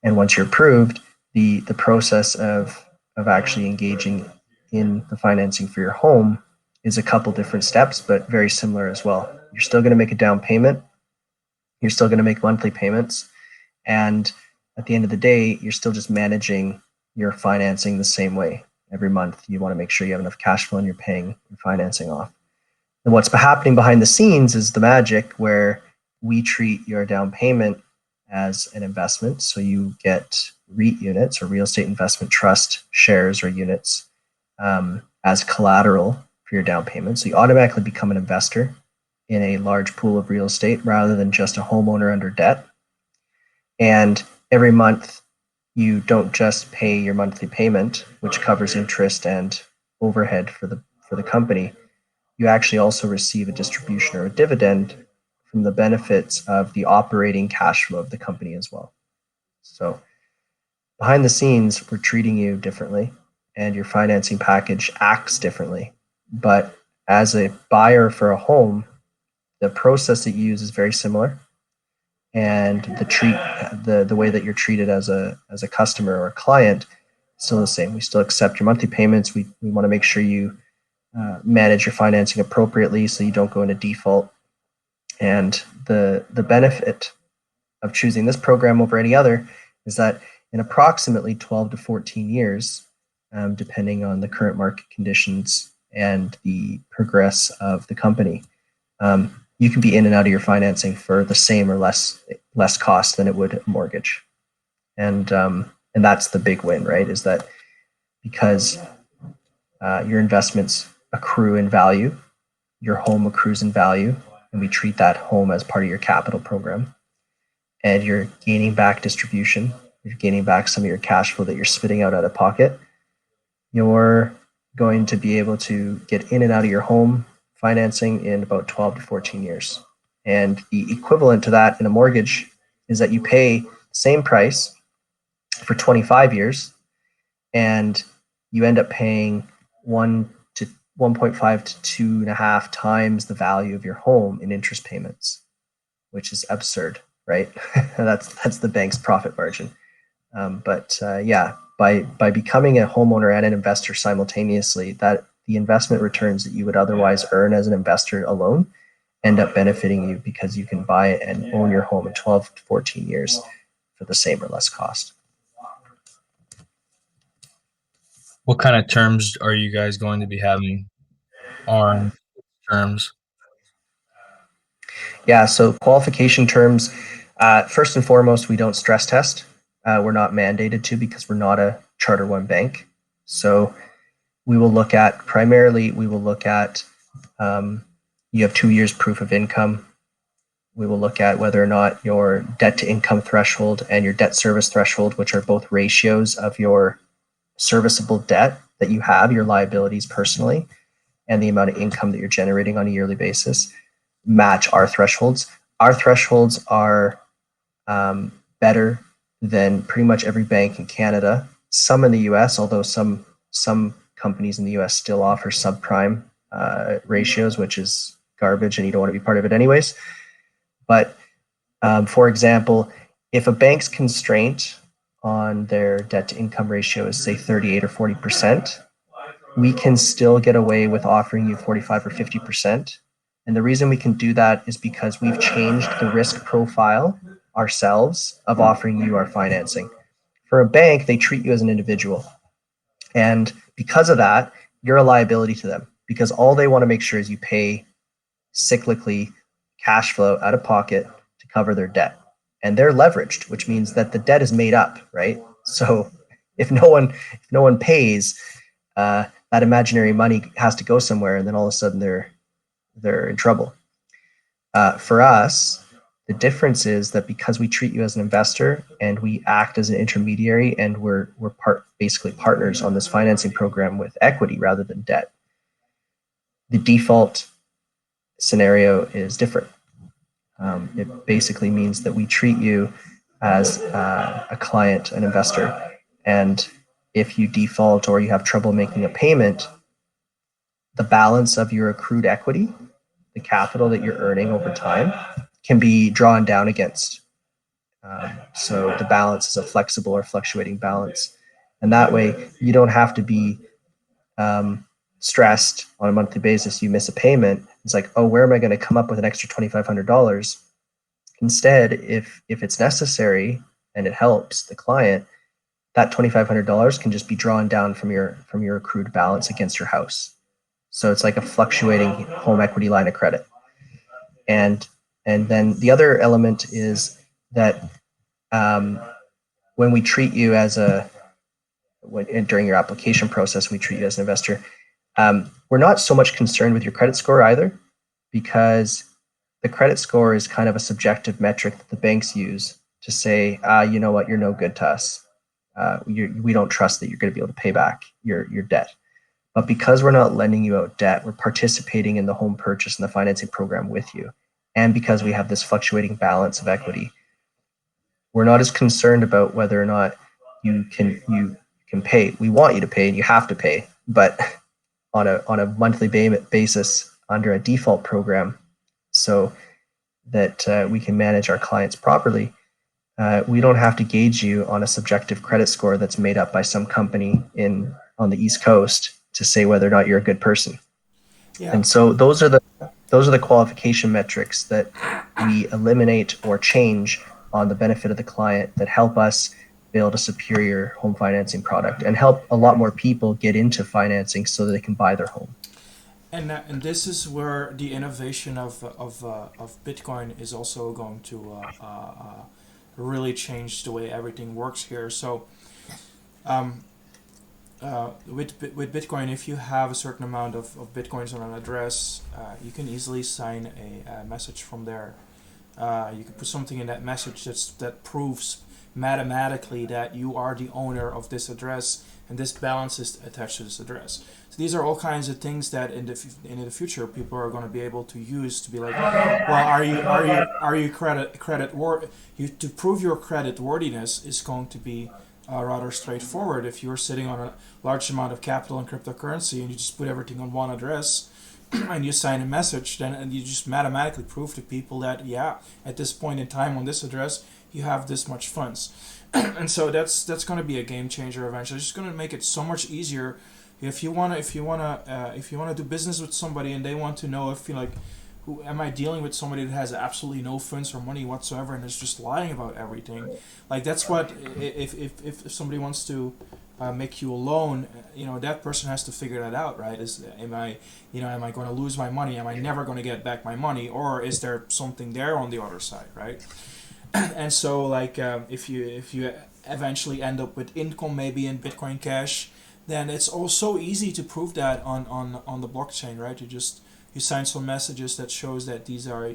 And once you're approved, the process of actually engaging in the financing for your home is a couple different steps, but very similar as well. You're still going to make a down payment. You're still going to make monthly payments. And at the end of the day, you're still just managing your financing the same way. Every month, you want to make sure you have enough cash flow and you're paying your financing off. And what's happening behind the scenes is the magic, where we treat your down payment as an investment. So you get REIT units, or real estate investment trust shares or units, as collateral for your down payment. So you automatically become an investor in a large pool of real estate rather than just a homeowner under debt. And every month, you don't just pay your monthly payment, which covers interest and overhead for the company. You actually also receive a distribution or a dividend from the benefits of the operating cash flow of the company as well. So behind the scenes, we're treating you differently, and your financing package acts differently. But as a buyer for a home, the process that you use is very similar. And the way that you're treated as a customer or a client is still the same. We still accept your monthly payments. We want to make sure you manage your financing appropriately so you don't go into default. And the benefit of choosing this program over any other is that in approximately 12 to 14 years, depending on the current market conditions and the progress of the company, you can be in and out of your financing for the same or less cost than it would a mortgage. And that's the big win, right? Is that because your investments accrue in value, your home accrues in value, and we treat that home as part of your capital program. And you're gaining back distribution, you're gaining back some of your cash flow that you're spitting out of pocket. You're going to be able to get in and out of your home financing in about 12 to 14 years. And the equivalent to that in a mortgage is that you pay the same price for 25 years, and you end up paying 1.5 to 2.5 times the value of your home in interest payments, which is absurd, right? that's the bank's profit margin. By becoming a homeowner and an investor simultaneously, that the investment returns that you would otherwise earn as an investor alone end up benefiting you, because you can buy it and own your home in 12 to 14 years for the same or less cost. What kind of terms are you guys going to be having on terms? Yeah, so qualification terms, first and foremost, we don't stress test. We're not mandated to, because we're not a Charter 1 bank. So we will look at you have 2 years proof of income. We will look at whether or not your debt to income threshold and your debt service threshold, which are both ratios of your serviceable debt that you have, your liabilities personally, and the amount of income that you're generating on a yearly basis, match our thresholds. Our thresholds are better than pretty much every bank in Canada. Some in the US, although some companies in the US still offer subprime ratios, which is garbage and you don't want to be part of it anyways. But for example, if a bank's constraint on their debt to income ratio is say 38 or 40%, we can still get away with offering you 45 or 50%. And the reason we can do that is because we've changed the risk profile ourselves of offering you our financing. For a bank, they treat you as an individual. And because of that, you're a liability to them, because all they want to make sure is you pay cyclically cash flow out of pocket to cover their debt. And they're leveraged, which means that the debt is made up, right? So if no one pays, that imaginary money has to go somewhere, and then all of a sudden they're in trouble. For us, the difference is that because we treat you as an investor and we act as an intermediary, and we're basically partners on this financing program with equity rather than debt, the default scenario is different. It basically means that we treat you as a client, an investor, and if you default or you have trouble making a payment, the balance of your accrued equity, the capital that you're earning over time, can be drawn down against. So the balance is a flexible or fluctuating balance. And that way, you don't have to be stressed on a monthly basis. You miss a payment, it's like, oh, where am I going to come up with an extra $2,500? Instead, if it's necessary and it helps the client, that $2,500 can just be drawn down from your accrued balance against your house. So it's like a fluctuating home equity line of credit. And then the other element is that when we treat you during your application process, we treat you as an investor. We're not so much concerned with your credit score either, because the credit score is kind of a subjective metric that the banks use to say, you know what, you're no good to us. We don't trust that you're going to be able to pay back your debt. But because we're not lending you out debt, we're participating in the home purchase and the financing program with you. And because we have this fluctuating balance of equity, we're not as concerned about whether or not you can pay. We want you to pay, and you have to pay, but on a monthly basis under a default program, so that we can manage our clients properly. We don't have to gauge you on a subjective credit score that's made up by some company on the East Coast to say whether or not you're a good person. Yeah. And so those are the qualification metrics that we eliminate or change on the benefit of the client that help us build a superior home financing product and help a lot more people get into financing so that they can buy their home. And this is where the innovation of Bitcoin is also going to really change the way everything works here. So with Bitcoin, if you have a certain amount of Bitcoins on an address, you can easily sign a message from there. You can put something in that message that proves mathematically that you are the owner of this address and this balance is attached to this address. So these are all kinds of things that in the future people are going to be able to use to be like, well, are you to prove your credit worthiness is going to be rather straightforward. If you're sitting on a large amount of capital in cryptocurrency and you just put everything on one address and you sign a message, then you just mathematically prove to people that, yeah, at this point in time on this address, you have this much funds. And so that's going to be a game changer eventually. It's just going to make it so much easier if you want to do business with somebody and they want to know if who am I dealing with, somebody that has absolutely no funds or money whatsoever and is just lying about everything. Like that's what if somebody wants to make you a loan, that person has to figure that out, right? Am I going to lose my money? Am I never going to get back my money, or is there something there on the other side, right? And so if you eventually end up with income maybe in Bitcoin Cash, then it's also easy to prove that on the blockchain, right? You sign some messages that shows that these are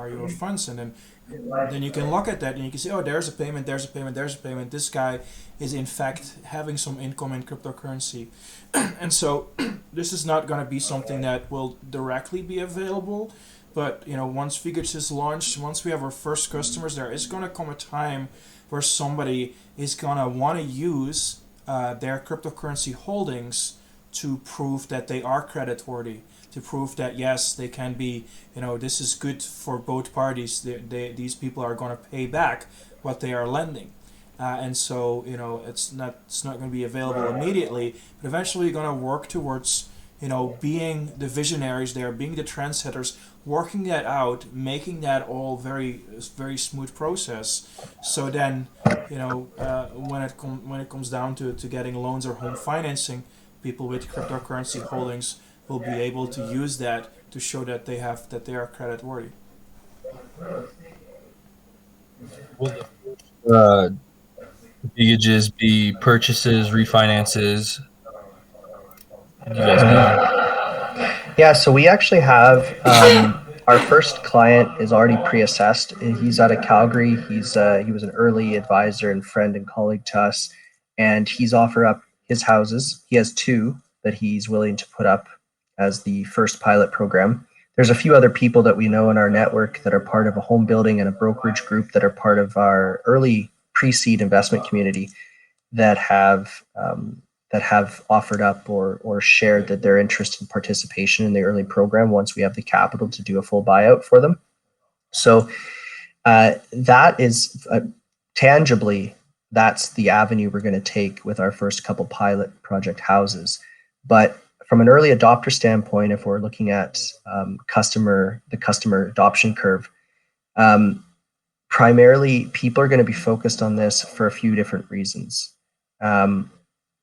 your funds, and then you can look at that and you can say, oh, there's a payment. This guy is in fact having some income in cryptocurrency. And so this is not going to be something that will directly be available, but once Viegage is launched, once we have our first customers, there is going to come a time where somebody is going to want to use their cryptocurrency holdings to prove that they are creditworthy, to prove that yes, they can be, this is good for both parties. These people are going to pay back what they are lending. And so, it's not going to be available immediately, but eventually you're going to work towards, being the visionaries there, being the trendsetters, working that out, making that all very, very smooth process. So then, when it comes down to getting loans or home financing, people with cryptocurrency holdings will be able to use that to show that they are credit worthy. Will the Vigages be purchases, refinances? Do you guys know? Yeah, so we actually have our first client is already pre-assessed. He's out of Calgary. He was an early advisor and friend and colleague to us, and he's offered up his houses. He has two that he's willing to put up as the first pilot program. There's a few other people that we know in our network that are part of a home building and a brokerage group that are part of our early pre-seed investment community that have offered up or shared that they're interested in participation in the early program once we have the capital to do a full buyout for them. So that is tangibly, that's the avenue we're going to take with our first couple pilot project houses. But from an early adopter standpoint, if we're looking at the customer adoption curve, primarily people are going to be focused on this for a few different reasons.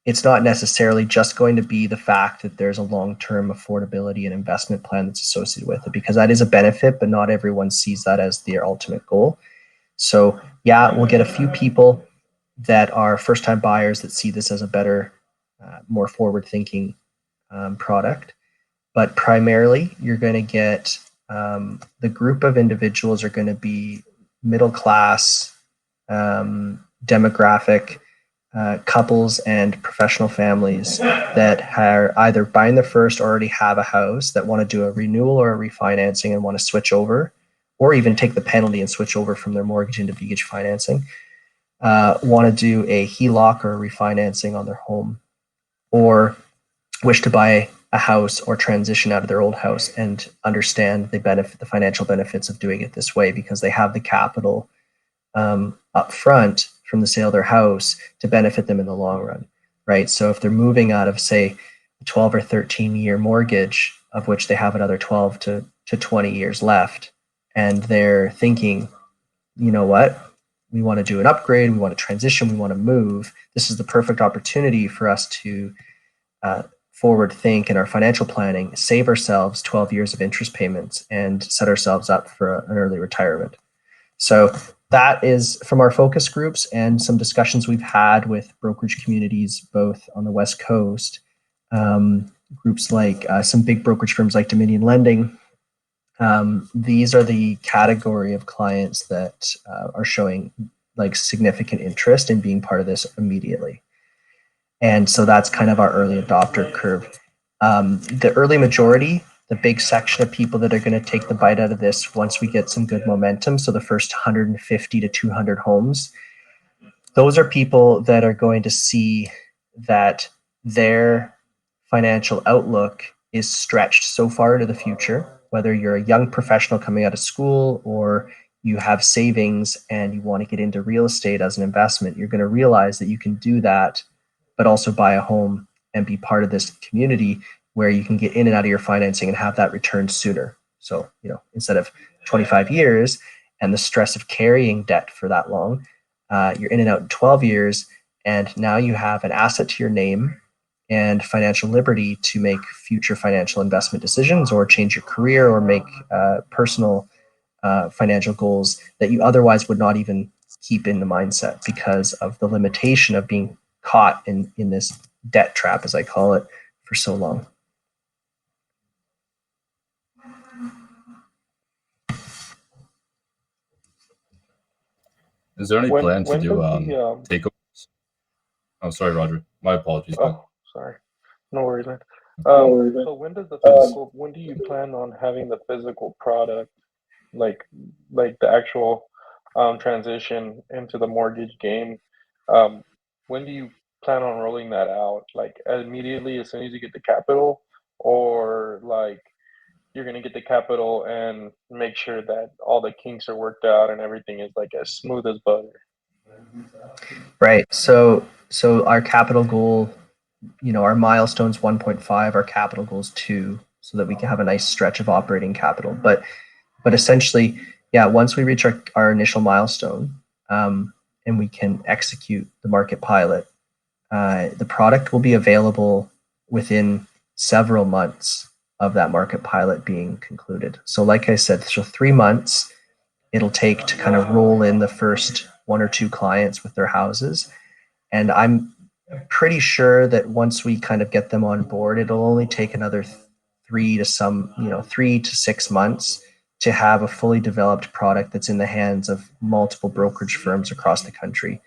It's not necessarily just going to be the fact that there's a long-term affordability and investment plan that's associated with it, because that is a benefit, but not everyone sees that as their ultimate goal. So yeah, we'll get a few people that are first-time buyers that see this as a better, more forward-thinking product. But primarily, you're going to get the group of individuals are going to be middle class, demographic, couples and professional families that are either buying their first or already have a house that want to do a renewal or a refinancing and want to switch over, or even take the penalty and switch over from their mortgage into Viegage financing, want to do a HELOC or a refinancing on their home, or wish to buy a house or transition out of their old house and understand the financial benefits of doing it this way because they have the capital up front from the sale of their house to benefit them in the long run, right? So if they're moving out of, say, a 12 or 13-year mortgage, of which they have another 12 to 20 years left, and they're thinking, you know what, we want to do an upgrade, we want to transition, we want to move, this is the perfect opportunity for us to forward think in our financial planning, save ourselves 12 years of interest payments, and set ourselves up for an early retirement. So that is from our focus groups and some discussions we've had with brokerage communities, both on the West Coast, groups like some big brokerage firms like Dominion Lending. These are the category of clients that are showing like significant interest in being part of this immediately. And so that's kind of our early adopter curve. The early majority, the big section of people that are going to take the bite out of this once we get some good momentum, so the first 150 to 200 homes, those are people that are going to see that their financial outlook is stretched so far into the future, whether you're a young professional coming out of school or you have savings and you want to get into real estate as an investment, you're going to realize that you can do that, but also buy a home and be part of this community where you can get in and out of your financing and have that return sooner. So, instead of 25 years and the stress of carrying debt for that long, you're in and out in 12 years, and now you have an asset to your name and financial liberty to make future financial investment decisions or change your career or make personal financial goals that you otherwise would not even keep in the mindset because of the limitation of being caught in this debt trap, as I call it, for so long. Is there any plan to do does takeovers? Oh, sorry, Roger. My apologies. Oh, sorry. No worries, man. So when does when do you plan on having the physical product, like the actual transition into the mortgage game? When do you plan on rolling that out? Like immediately as soon as you get the capital, or like you're gonna get the capital and make sure that all the kinks are worked out and everything is like as smooth as butter? Right. So our capital goal, our milestone's 1.5, our capital goal is 2, so that we can have a nice stretch of operating capital. But essentially, yeah, once we reach our initial milestone, and we can execute the market pilot, the product will be available within several months of that market pilot being concluded. So like I said, 3 months it'll take to kind of roll in the first 1 or 2 clients with their houses. And I'm pretty sure that once we kind of get them on board, it'll only take another 3 to 6 months to have a fully developed product that's in the hands of multiple brokerage firms across the country,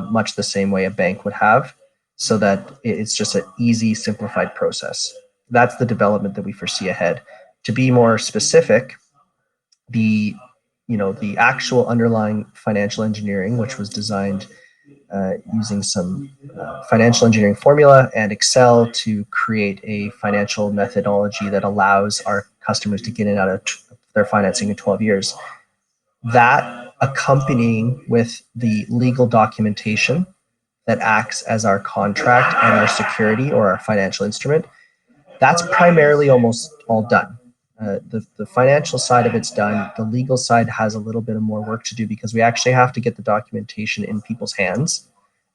much the same way a bank would have, so that it's just an easy, simplified process. That's the development that we foresee ahead. To be more specific, the the actual underlying financial engineering, which was designed using some financial engineering formula and Excel to create a financial methodology that allows our customers to get in and out of their financing in 12 years. That accompanying with the legal documentation that acts as our contract and our security or our financial instrument, that's primarily almost all done. The financial side of it's done. The legal side has a little bit of more work to do because we actually have to get the documentation in people's hands.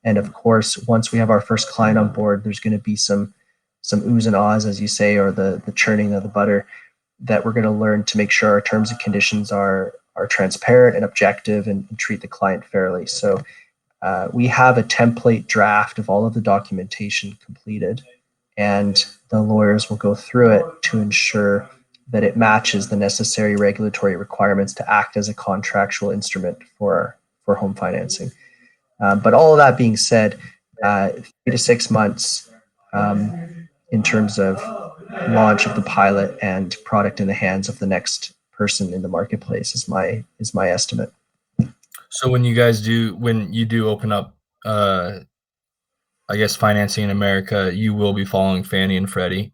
And of course, once we have our first client on board, there's going to be some oohs and ahs, as you say, or the churning of the butter that we're going to learn to make sure our terms and conditions are transparent and objective and treat the client fairly. So we have a template draft of all of the documentation completed, and the lawyers will go through it to ensure that it matches the necessary regulatory requirements to act as a contractual instrument for home financing. But all of that being said, 3 to 6 months in terms of launch of the pilot and product in the hands of the next person in the marketplace is my estimate. So when you do open up, I guess financing in America, you will be following Fannie and Freddie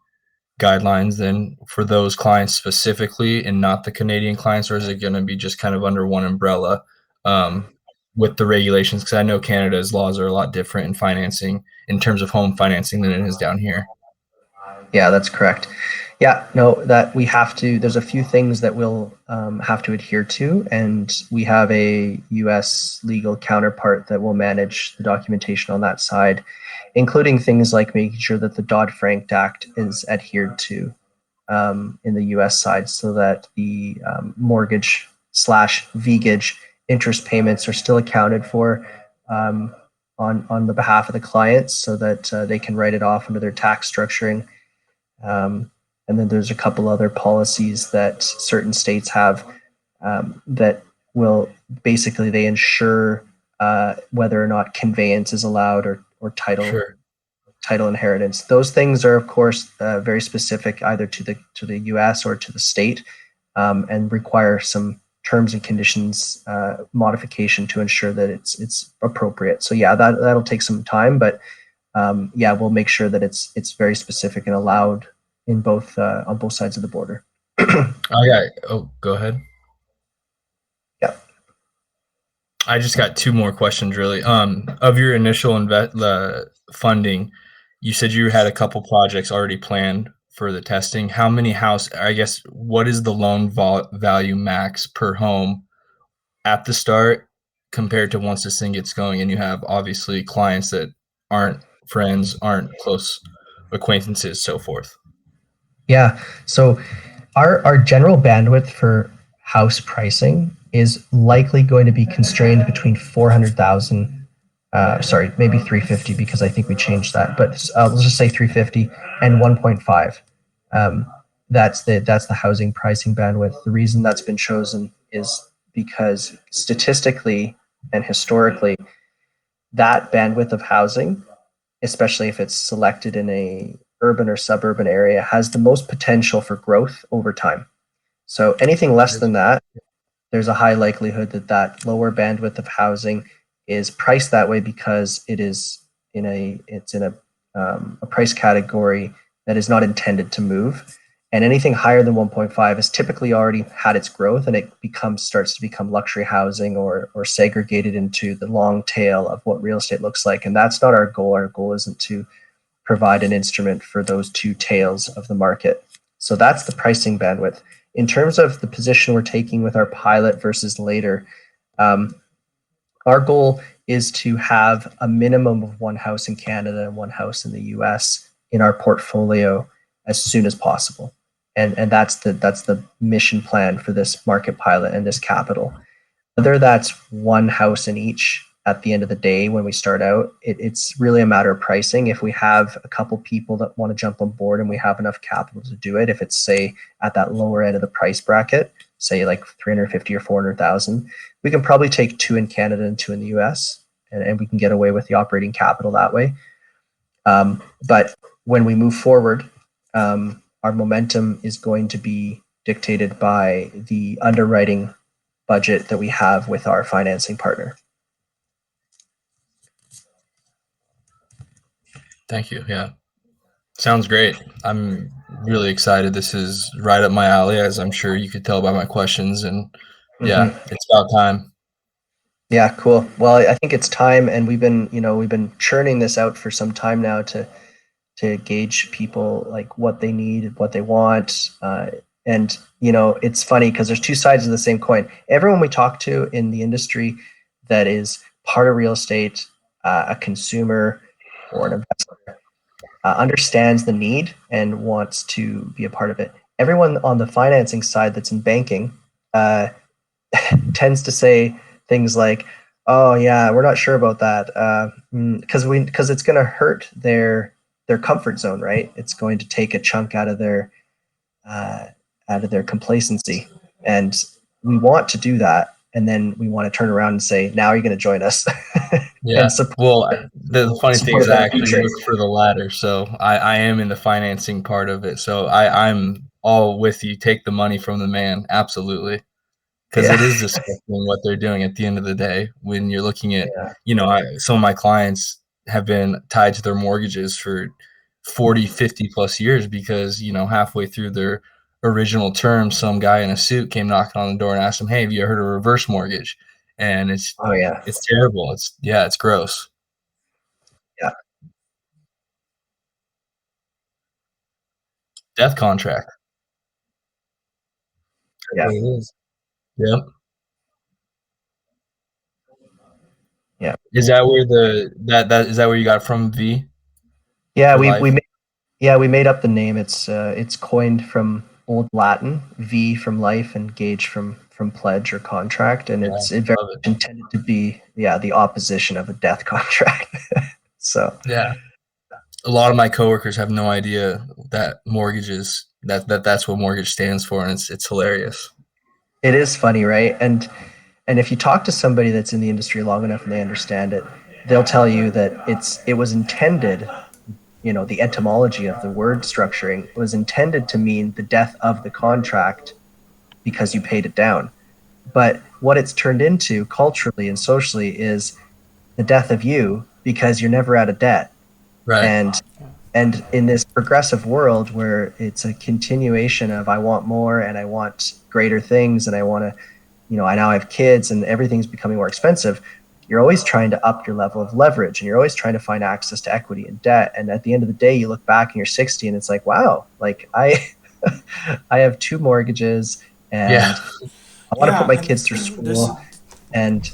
guidelines then for those clients specifically and not the Canadian clients, or is it going to be just kind of under one umbrella with the regulations? Because I know Canada's laws are a lot different in financing in terms of home financing than it is down here. Yeah, that's correct. Yeah, no, that we have to, there's a few things that we'll have to adhere to, and we have a US legal counterpart that will manage the documentation on that side, including things like making sure that the Dodd-Frank Act is adhered to in the US side, so that the mortgage slash Viegage interest payments are still accounted for on the behalf of the clients, so that they can write it off under their tax structuring. And then there's a couple other policies that certain states have that will basically, they ensure whether or not conveyance is allowed or title. Sure. Title inheritance. Those things are, of course, very specific either to the U.S. or to the state, and require some terms and conditions modification to ensure that it's appropriate. So yeah, that'll take some time, but yeah, we'll make sure that it's very specific and allowed in both on both sides of the border. Go ahead. Yeah. I just got two more questions really. Of your initial funding, you said you had a couple projects already planned for the testing. How many what is the loan value max per home at the start compared to once this thing gets going and you have obviously clients that aren't friends, aren't close acquaintances, so forth? Yeah. So our general bandwidth for house pricing is likely going to be constrained between 400,000, maybe 350, because I think we changed that, but let's just say 350 and 1.5. That's the housing pricing bandwidth. The reason that's been chosen is because statistically and historically, that bandwidth of housing, especially if it's selected in a urban or suburban area, has the most potential for growth over time. So anything less than that, there's a high likelihood that lower bandwidth of housing is priced that way because it's in a price category that is not intended to move. And anything higher than 1.5 has typically already had its growth, and it starts to become luxury housing or segregated into the long tail of what real estate looks like. And that's not our goal. Our goal isn't to provide an instrument for those two tails of the market. So that's the pricing bandwidth. In terms of the position we're taking with our pilot versus later, our goal is to have a minimum of one house in Canada and one house in the US in our portfolio as soon as possible. And that's the mission plan for this market pilot and this capital. Whether that's one house in each at the end of the day when we start out. It's really a matter of pricing. If we have a couple people that want to jump on board and we have enough capital to do it, if it's say at that lower end of the price bracket, say like 350 or 400,000, we can probably take 2 in Canada and 2 in the US, and we can get away with the operating capital that way. But when we move forward, our momentum is going to be dictated by the underwriting budget that we have with our financing partner. Thank you. Yeah. Sounds great. I'm really excited. This is right up my alley, as I'm sure you could tell by my questions. And yeah, it's about time. Yeah, cool. Well, I think it's time, and we've been churning this out for some time now to gauge people, like what they need, what they want. And it's funny because there's two sides of the same coin. Everyone we talk to in the industry that is part of real estate, a consumer or an investor, understands the need and wants to be a part of it. Everyone on the financing side that's in banking tends to say things like, "Oh yeah, we're not sure about that," because it's going to hurt their comfort zone, right? It's going to take a chunk out of their complacency, and we want to do that, and then we want to turn around and say, "Now you're going to join us." Yeah. And support. Well, the funny thing is, support I that actually future. look for the latter. So I am in the financing part of it. So I'm all with you. Take the money from the man. Absolutely. Because Yeah. it is disgusting what they're doing at the end of the day. When you're looking at, Yeah. some of my clients have been tied to their mortgages for 40, 50 plus years because, halfway through their original term, some guy in a suit came knocking on the door and asked them, "Hey, have you heard of reverse mortgage?" And it's Oh yeah. terrible. It's gross. Yeah. Death contract. Yeah. That's what it is. Yep. Yeah. Is that where that is that where you got from V Yeah. for We life? we made up the name. It's coined from Old Latin, V from life and gage from pledge or contract, and Yeah, it's very love it. intended to be the opposition of a death contract. So Yeah. A lot of my coworkers have no idea that mortgages that's what mortgage stands for, and it's hilarious. it is funny, right? And if you talk to somebody that's in the industry long enough and they understand it, they'll tell you that it was intended. The etymology of the word structuring was intended to mean the death of the contract because you paid it down. But what it's turned into culturally and socially is the death of you because you're never out of debt. Right. And in this progressive world where it's a continuation of I want more and I want greater things and I want to, I now have kids and everything's becoming more expensive, you're always trying to up your level of leverage and you're always trying to find access to equity and debt. And at the end of the day, you look back and you're 60 and it's like, wow, like I have 2 mortgages and Yeah. I want to put my and kids through school. And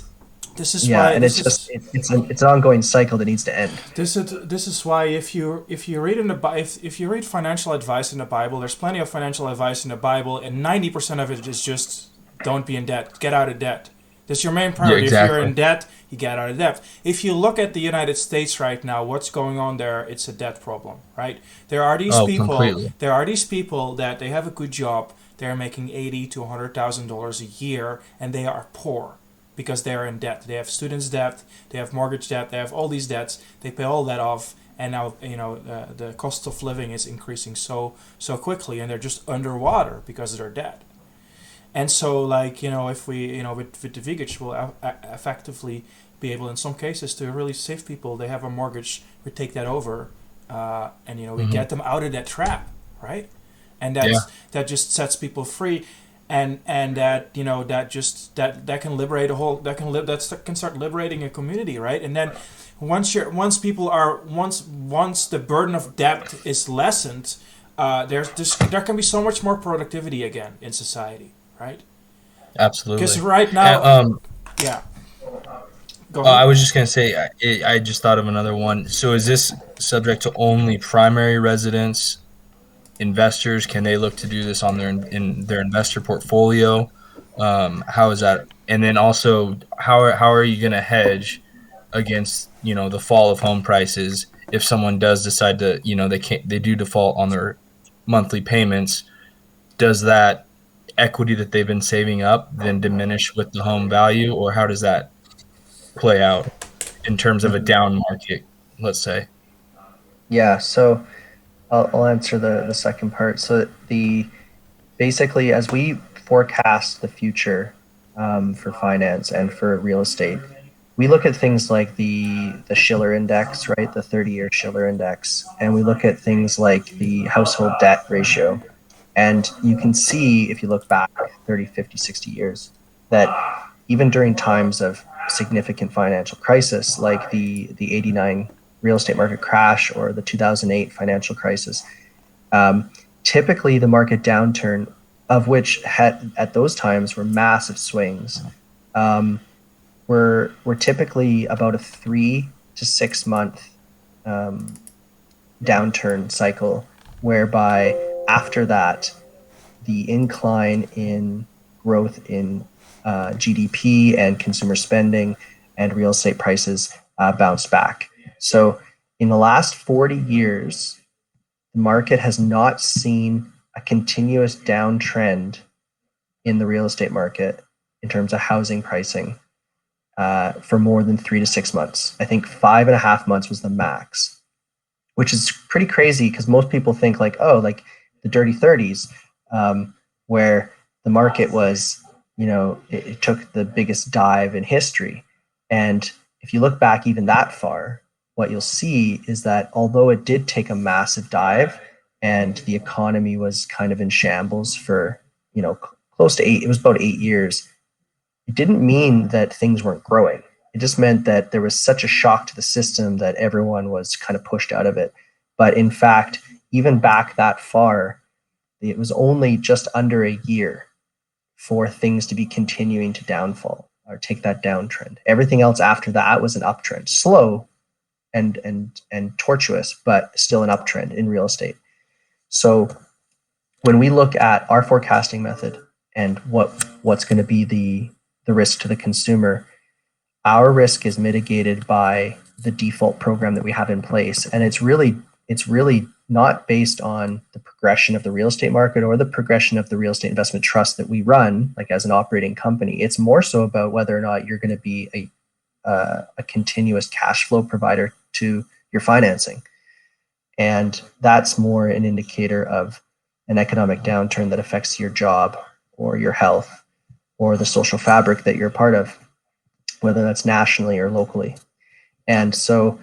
this is yeah, why and it's an ongoing cycle that needs to end. this is why if you read if you read financial advice in the Bible, there's plenty of financial advice in the Bible, and 90% of it is just don't be in debt, get out of debt. That's your main priority. Yeah, exactly. If you're in debt, you get out of debt. If you look at the United States right now, what's going on there? It's a debt problem, right? There are these people. Completely. There are these people that they have a good job. They're making $80,000 to $100,000 a year, and they are poor because they are in debt. They have students' debt. They have mortgage debt. They have all these debts. They pay all that off, and now the cost of living is increasing so quickly, and they're just underwater because of their debt. And so, if we, with the Viegage, will effectively be able, in some cases, to really save people. They have a mortgage, we take that over, and we get them out of that trap, right? And that just sets people free, and that that can liberate that can start liberating a community, right? And then once the burden of debt is lessened, there can be so much more productivity again in society. Right? Absolutely. Because right now, yeah. Go ahead. I was just gonna say, I just thought of another one. So, is this subject to only primary residents, investors? Can they look to do this on in their investor portfolio? How is that? And then also, how are you gonna hedge against, the fall of home prices if someone does decide to, they do default on their monthly payments? Does that equity that they've been saving up then diminish with the home value, or how does that play out in terms of a down market, let's say? Yeah, so I'll answer the second part. So basically, as we forecast the future for finance and for real estate, we look at things like the Schiller index, right? The 30-year Schiller index, and we look at things like the household debt ratio. And you can see, if you look back 30, 50, 60 years, that even during times of significant financial crisis, like the 89 real estate market crash or the 2008 financial crisis, typically the market downturn, of which had at those times were massive swings, were typically about a 3 to 6 month downturn cycle, whereby after that, the incline in growth in GDP and consumer spending and real estate prices bounced back. So in the last 40 years, the market has not seen a continuous downtrend in the real estate market in terms of housing pricing for more than 3 to 6 months. I think 5.5 months was the max, which is pretty crazy because most people think like, oh, like the dirty 30s, where the market was, it took the biggest dive in history. And if you look back even that far, what you'll see is that although it did take a massive dive and the economy was kind of in shambles for, close to it was about 8 years, it didn't mean that things weren't growing. It just meant that there was such a shock to the system that everyone was kind of pushed out of it. But in fact, even back that far, it was only just under a year for things to be continuing to downfall or take that downtrend. Everything else after that was an uptrend, slow and tortuous, but still an uptrend in real estate. So when we look at our forecasting method and what's going to be the risk to the consumer, our risk is mitigated by the default program that we have in place, and it's really not based on the progression of the real estate market or the progression of the real estate investment trust that we run, like as an operating company. It's more so about whether or not you're going to be a continuous cash flow provider to your financing, and that's more an indicator of an economic downturn that affects your job or your health or the social fabric that you're a part of, whether that's nationally or locally. And so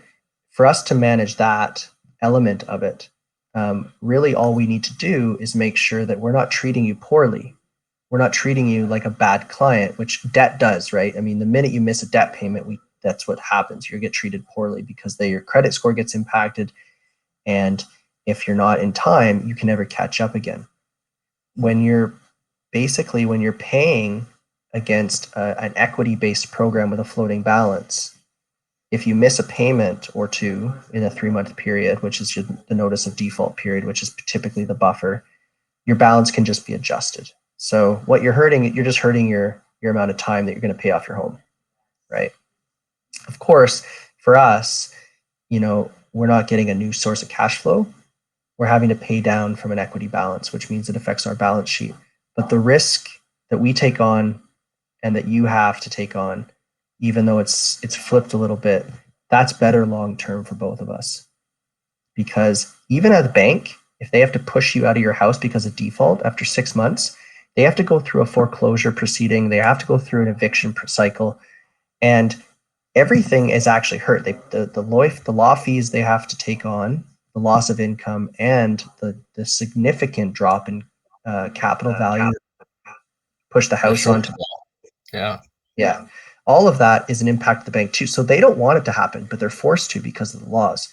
for us to manage that element of it, really all we need to do is make sure that we're not treating you poorly. We're not treating you like a bad client, which debt does, right? I mean, the minute you miss a debt payment, that's what happens. You get treated poorly because your credit score gets impacted. And if you're not in time, you can never catch up again. When you're paying against an equity-based program with a floating balance, if you miss a payment or two in a 3-month period, which is the notice of default period, which is typically the buffer, your balance can just be adjusted. So what you're just hurting your amount of time that you're going to pay off your home, right? Of course, for us, we're not getting a new source of cash flow. We're having to pay down from an equity balance, which means it affects our balance sheet. But the risk that we take on and that you have to take on, even though it's flipped a little bit, that's better long-term for both of us. Because even at the bank, if they have to push you out of your house because of default after 6 months, they have to go through a foreclosure proceeding. They have to go through an eviction cycle, and everything is actually hurt. The law fees they have to take on, the loss of income, and the significant drop in capital value, push the house onto. Yeah. All of that is an impact to the bank too. So they don't want it to happen, but they're forced to because of the laws.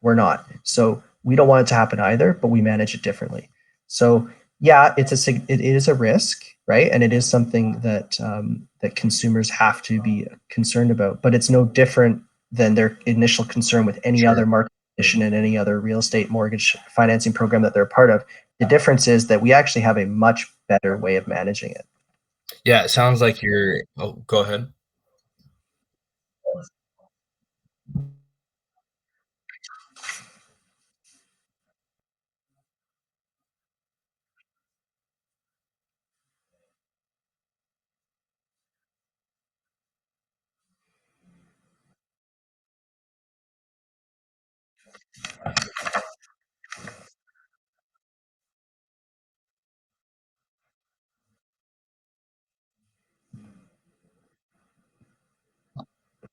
We're not. So we don't want it to happen either, but we manage it differently. So yeah, it is a risk, right? And it is something that that consumers have to be concerned about, but it's no different than their initial concern with any other market condition and any other real estate mortgage financing program that they're a part of. The difference is that we actually have a much better way of managing it. Yeah, it sounds like you're. Oh, go ahead.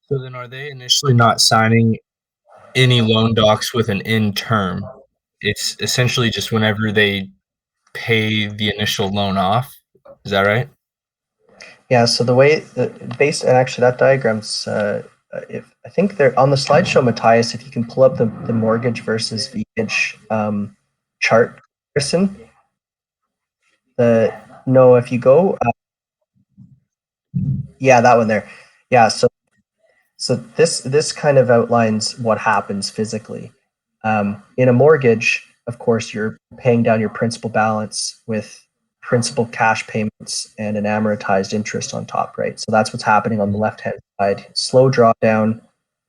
So then are they initially not signing any loan docs with an end term? It's essentially just whenever they pay the initial loan off. Is that right? Yeah, so the way based, and actually that diagram's if I think they're on the slideshow, Matthias, if you can pull up the mortgage versus Viegage chart, Kristen. If you go, yeah, that one there. Yeah, so this kind of outlines what happens physically. In a mortgage, of course, you're paying down your principal balance with principal cash payments and an amortized interest on top, right? So that's what's happening on the left-hand side. Slow drawdown,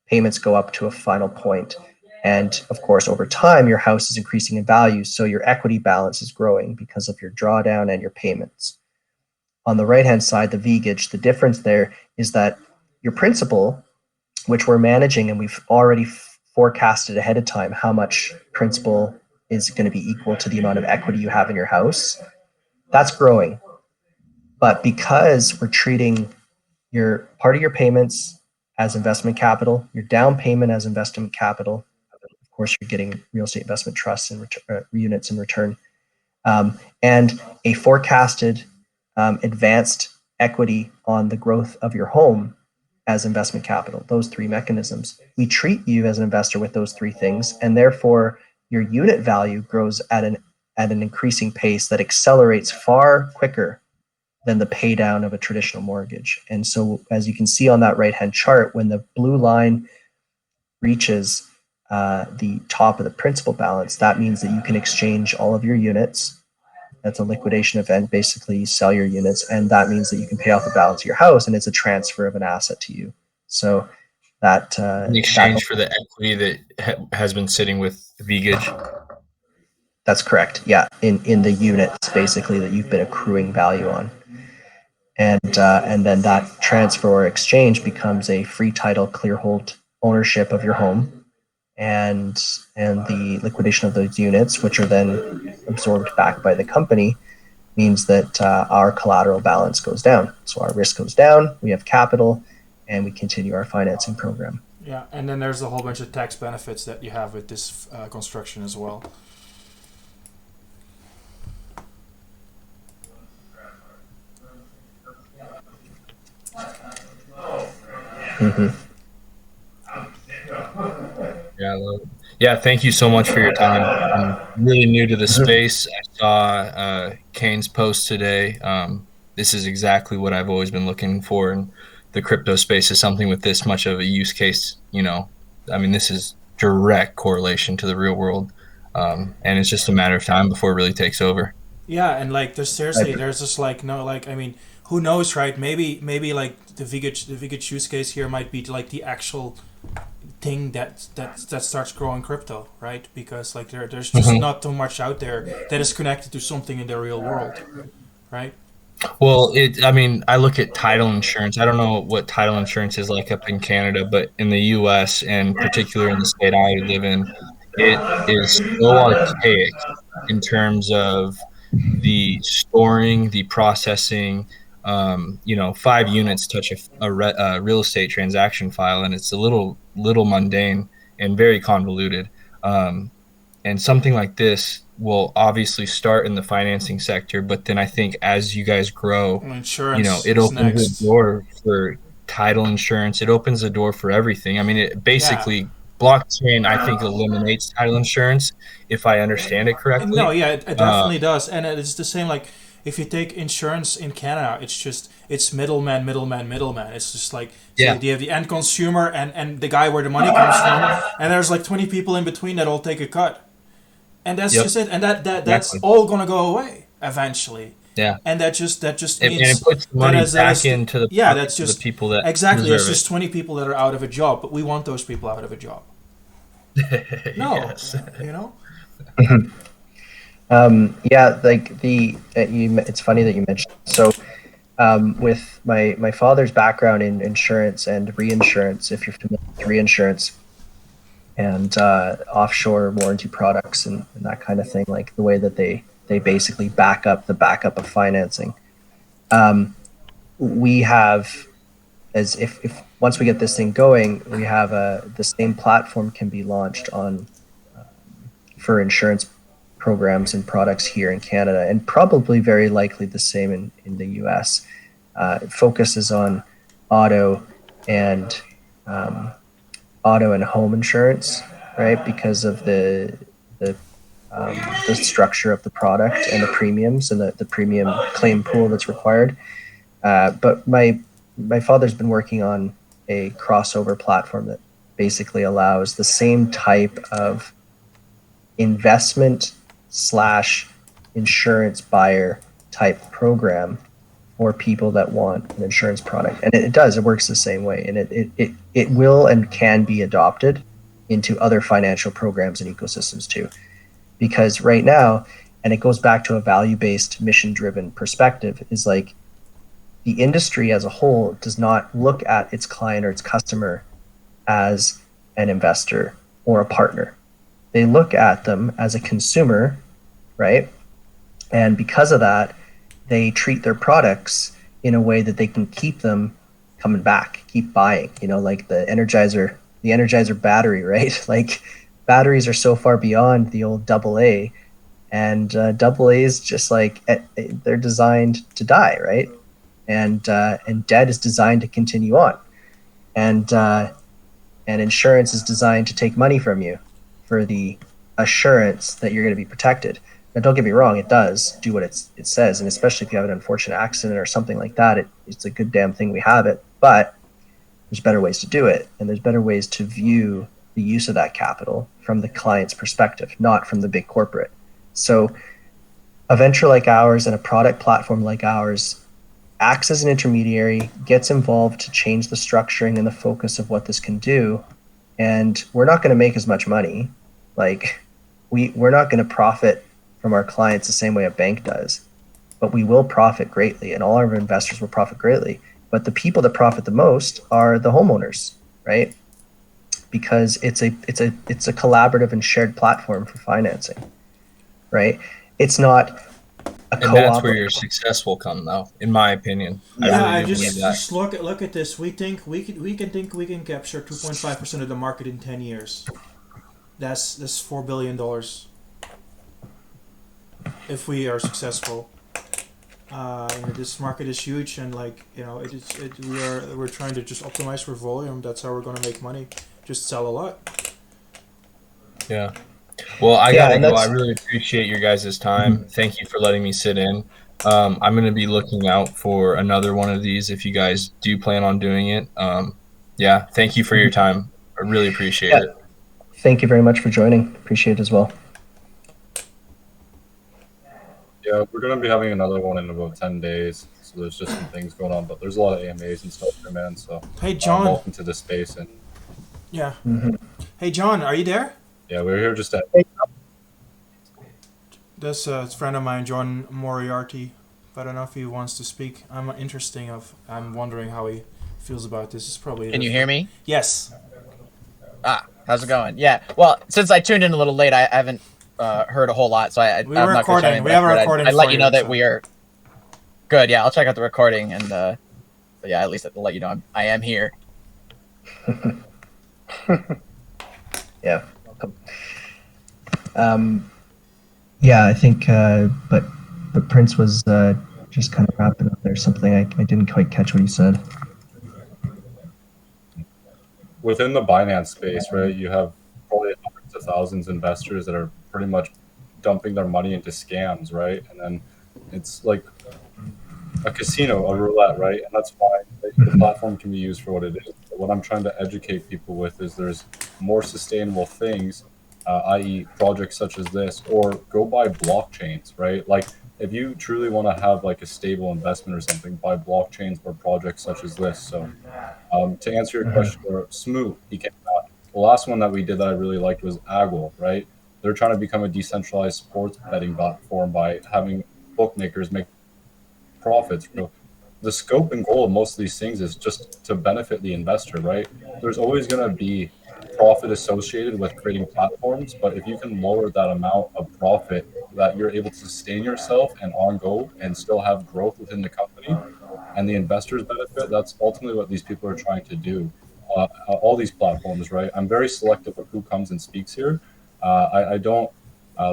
payments go up to a final point. And of course, over time, your house is increasing in value. So your equity balance is growing because of your drawdown and your payments. On the right-hand side, the Viegage, the difference there is that your principal, which we're managing, and we've already forecasted ahead of time how much principal is going to be equal to the amount of equity you have in your house, that's growing. But because we're treating your part of your payments as investment capital, your down payment as investment capital, of course, you're getting real estate investment trusts and units in return, and a forecasted advanced equity on the growth of your home as investment capital, those three mechanisms. We treat you as an investor with those three things, and therefore your unit value grows at an increasing pace that accelerates far quicker than the pay down of a traditional mortgage. And so, as you can see on that right-hand chart, when the blue line reaches the top of the principal balance, that means that you can exchange all of your units. That's a liquidation event. Basically, you sell your units, and that means that you can pay off the balance of your house, and it's a transfer of an asset to you. So that In exchange for the equity that has been sitting with Viegage. That's correct. Yeah, in the units basically that you've been accruing value on, and then that transfer or exchange becomes a free title, clear hold ownership of your home, and the liquidation of those units, which are then absorbed back by the company, means that our collateral balance goes down. So our risk goes down, we have capital, and we continue our financing program. Yeah, and then there's a whole bunch of tax benefits that you have with this construction as well. Mm-hmm. Yeah, thank you so much for your time. I'm really new to the space. I saw Kane's post today. This is exactly what I've always been looking for in the crypto space, is something with this much of a use case. I mean, this is direct correlation to the real world. And it's just a matter of time before it really takes over. Yeah, and like there's just like no, like I mean, who knows, right? Maybe like the Viegage use case here might be like the actual thing that starts growing crypto, right? Because like there's just not too much out there that is connected to something in the real world, right? Well, I mean, I look at title insurance. I don't know what title insurance is like up in Canada, but in the US, and particularly in the state I live in, it is so archaic in terms of the storing, the processing. 5 units touch a real estate transaction file, and it's a little mundane and very convoluted. And something like this will obviously start in the financing sector, but then I think as you guys grow, insurance it opens the door for title insurance. It opens the door for everything. I mean, it basically blockchain, I think, eliminates title insurance, if I understand it correctly. No, yeah, it definitely does, and it's the same. Like if you take insurance in Canada, it's middleman. It's just like you have the end consumer and the guy where the money comes from, and there's like 20 people in between that all take a cut. And that's just it. And that's all gonna go away eventually. Yeah. And that just means and it puts the money back into the that's just the people that exactly. It's just 20 people that are out of a job, but we want those people out of a job. No, yes. It's funny that you mentioned. So, with my father's background in insurance and reinsurance, if you're familiar with reinsurance, and offshore warranty products and that kind of thing, like the way that they basically back up the backup of financing. We have, as if once we get this thing going, we have the same platform can be launched on for insurance programs and products here in Canada, and probably very likely the same in the US. It focuses on auto and auto and home insurance, right? Because of the structure of the product and the premiums and the premium claim pool that's required. But my father's been working on a crossover platform that basically allows the same type of investment slash insurance buyer type program for people that want an insurance product. And it works the same way. And it will and can be adopted into other financial programs and ecosystems too. Because right now, and it goes back to a value-based, mission-driven perspective, is like the industry as a whole does not look at its client or its customer as an investor or a partner. They look at them as a consumer, right? And because of that, they treat their products in a way that they can keep them coming back, keep buying, like the Energizer battery, right? Like batteries are so far beyond the old AA, and AA is just like, they're designed to die, right? And debt is designed to continue on. And insurance is designed to take money from you for the assurance that you're going to be protected. Now, don't get me wrong, it does do what it says, and especially if you have an unfortunate accident or something like that, it's a good damn thing we have it. But there's better ways to do it, and there's better ways to view the use of that capital from the client's perspective, not from the big corporate. So a venture like ours and a product platform like ours acts as an intermediary, gets involved to change the structuring and the focus of what this can do. And we're not going to make as much money. Like we're not going to profit from our clients the same way a bank does, but we will profit greatly, and all our investors will profit greatly. But the people that profit the most are the homeowners, right? Because it's a collaborative and shared platform for financing, right? It's not a co-op. And that's where your success will come, though, in my opinion. I just look at this. We can capture 2.5% of the market in 10 years. That's $4 billion if we are successful. This market is huge, and we're trying to just optimize for volume. That's how we're going to make money. Just sell a lot. Yeah. Well, I gotta go. I really appreciate your guys' time. Thank you for letting me sit in. I'm going to be looking out for another one of these if you guys do plan on doing it. Yeah, thank you for your time. I really appreciate it. Thank you very much for joining. Appreciate it as well. Yeah, we're going to be having another one in about 10 days. So there's just some things going on, but there's a lot of AMAs and stuff there, man. So hey, John. Welcome to the space. And yeah. Mm-hmm. Hey, John, are you there? Yeah, we're here just at... This a friend of mine, John Moriarty. I don't know if he wants to speak. I'm wondering how he feels about this. It's probably... Can you hear me? Yes. How's it going? Yeah. Well, since I tuned in a little late, I haven't heard a whole lot, so I'm not recording. We have a recording. I'd let you know that we are good. Yeah, I'll check out the recording, and but yeah, at least I'll let you know I am here. Yeah. Yeah, I think, but Prince was just kind of wrapping up there. Something I didn't quite catch what he said. Within the Binance space, right, you have probably hundreds of thousands of investors that are pretty much dumping their money into scams, right? And then it's like a casino, a roulette, right? And that's why the platform can be used for what it is. But what I'm trying to educate people with is there's more sustainable things, i.e. projects such as this, or go buy blockchains, right? Like if you truly want to have like a stable investment or something, buy blockchains or projects such as this. So to answer your question, or Smoo, he came out. The last one that we did that I really liked was Agwell, right? They're trying to become a decentralized sports betting platform by having bookmakers make profits. So the scope and goal of most of these things is just to benefit the investor, right? There's always going to be profit associated with creating platforms, but if you can lower that amount of profit that you're able to sustain yourself and on go and still have growth within the company and the investors benefit, that's ultimately what these people are trying to do. All these platforms, right? I'm very selective of who comes and speaks here. I don't.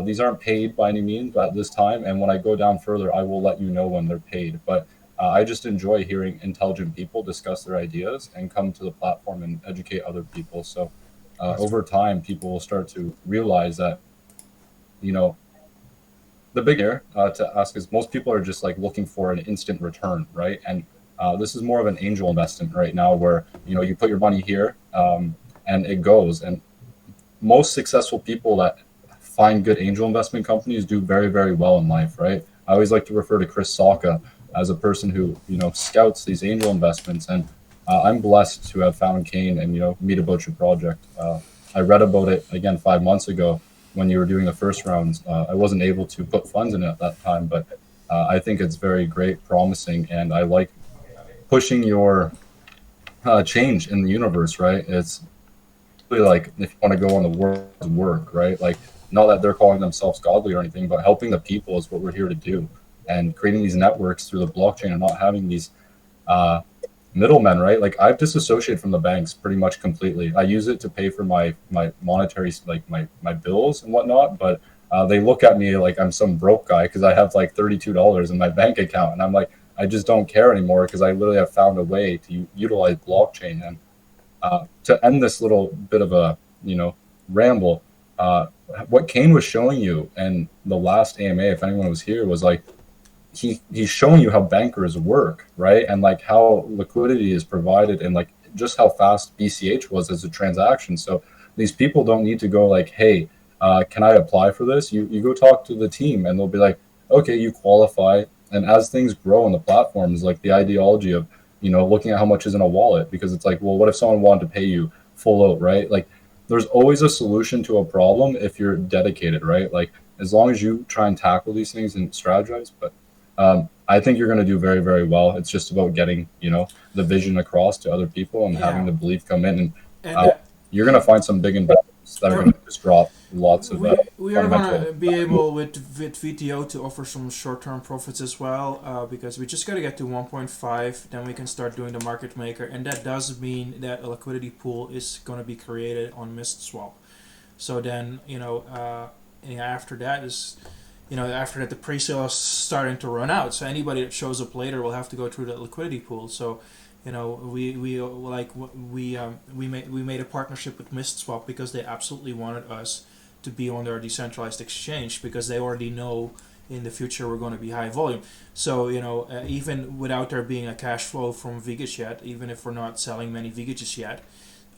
These aren't paid by any means at this time, and when I go down further, I will let you know when they're paid. But I just enjoy hearing intelligent people discuss their ideas and come to the platform and educate other people. So over time, people will start to realize that, you know, the big here to ask is most people are just like looking for an instant return, right? And this is more of an angel investment right now, where you put your money here and it goes. And most successful people that find good angel investment companies do very, very well in life, right? I always like to refer to Chris Sacca as a person who scouts these angel investments, and I'm blessed to have found Kane and meet about your project. I read about it again 5 months ago when you were doing the first rounds. I wasn't able to put funds in it at that time, but I think it's very great, promising, and I like pushing your change in the universe, right? It's really like if you want to go on the world's work, right? Like, not that they're calling themselves godly or anything, but helping the people is what we're here to do. And creating these networks through the blockchain and not having these middlemen, right? Like, I've disassociated from the banks pretty much completely. I use it to pay for my monetary, like my bills and whatnot, but they look at me like I'm some broke guy because I have like $32 in my bank account, and I'm like, I just don't care anymore because I literally have found a way to utilize blockchain. And to end this little bit of a ramble, what Kane was showing you in the last AMA, if anyone was here, was like he's showing you how bankers work, right? And like how liquidity is provided, and like just how fast BCH was as a transaction. So these people don't need to go like, hey, can I apply for this? You go talk to the team and they'll be like, okay, you qualify. And as things grow on the platforms, like the ideology of looking at how much is in a wallet, because it's like, well, what if someone wanted to pay you full out, right? Like, there's always a solution to a problem if you're dedicated, right? Like, as long as you try and tackle these things and strategize. But I think you're going to do very, very well. It's just about getting, the vision across to other people and having the belief come in. And you're going to find some big investors that are going to just drop lots of we are going to be able with VTO to offer some short-term profits as well, because we just got to get to 1.5, then we can start doing the market maker, and that does mean that a liquidity pool is going to be created on MistSwap. So then after that is after that the pre-sale is starting to run out, so anybody that shows up later will have to go through that liquidity pool. So we made a partnership with MistSwap because they absolutely wanted us to be on their decentralized exchange, because they already know in the future we're going to be high volume. So even without there being a cash flow from Viegage yet, even if we're not selling many Viegages yet,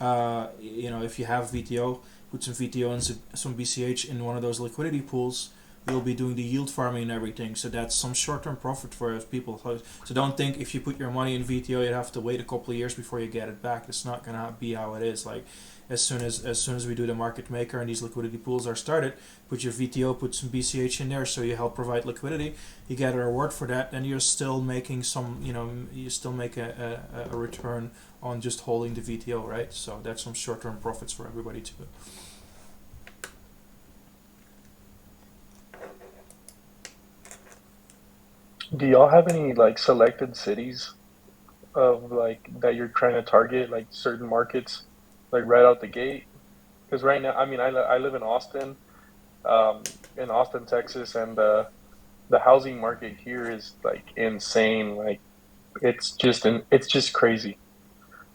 if you have VTO, put some VTO and some BCH in one of those liquidity pools, you'll be doing the yield farming and everything. So that's some short-term profit for people. So don't think if you put your money in VTO, you'd have to wait a couple of years before you get it back. It's not gonna be how it is. Like, as soon as we do the market maker and these liquidity pools are started, put your VTO, put some BCH in there, so you help provide liquidity. You get a reward for that, and you're still making some. You still make a return on just holding the VTO, right? So that's some short-term profits for everybody too. Do y'all have any like selected cities of like that you're trying to target, like certain markets, like right out the gate? Because right now, I mean, I live in Austin, Texas, and the housing market here is like insane. Like, it's just crazy.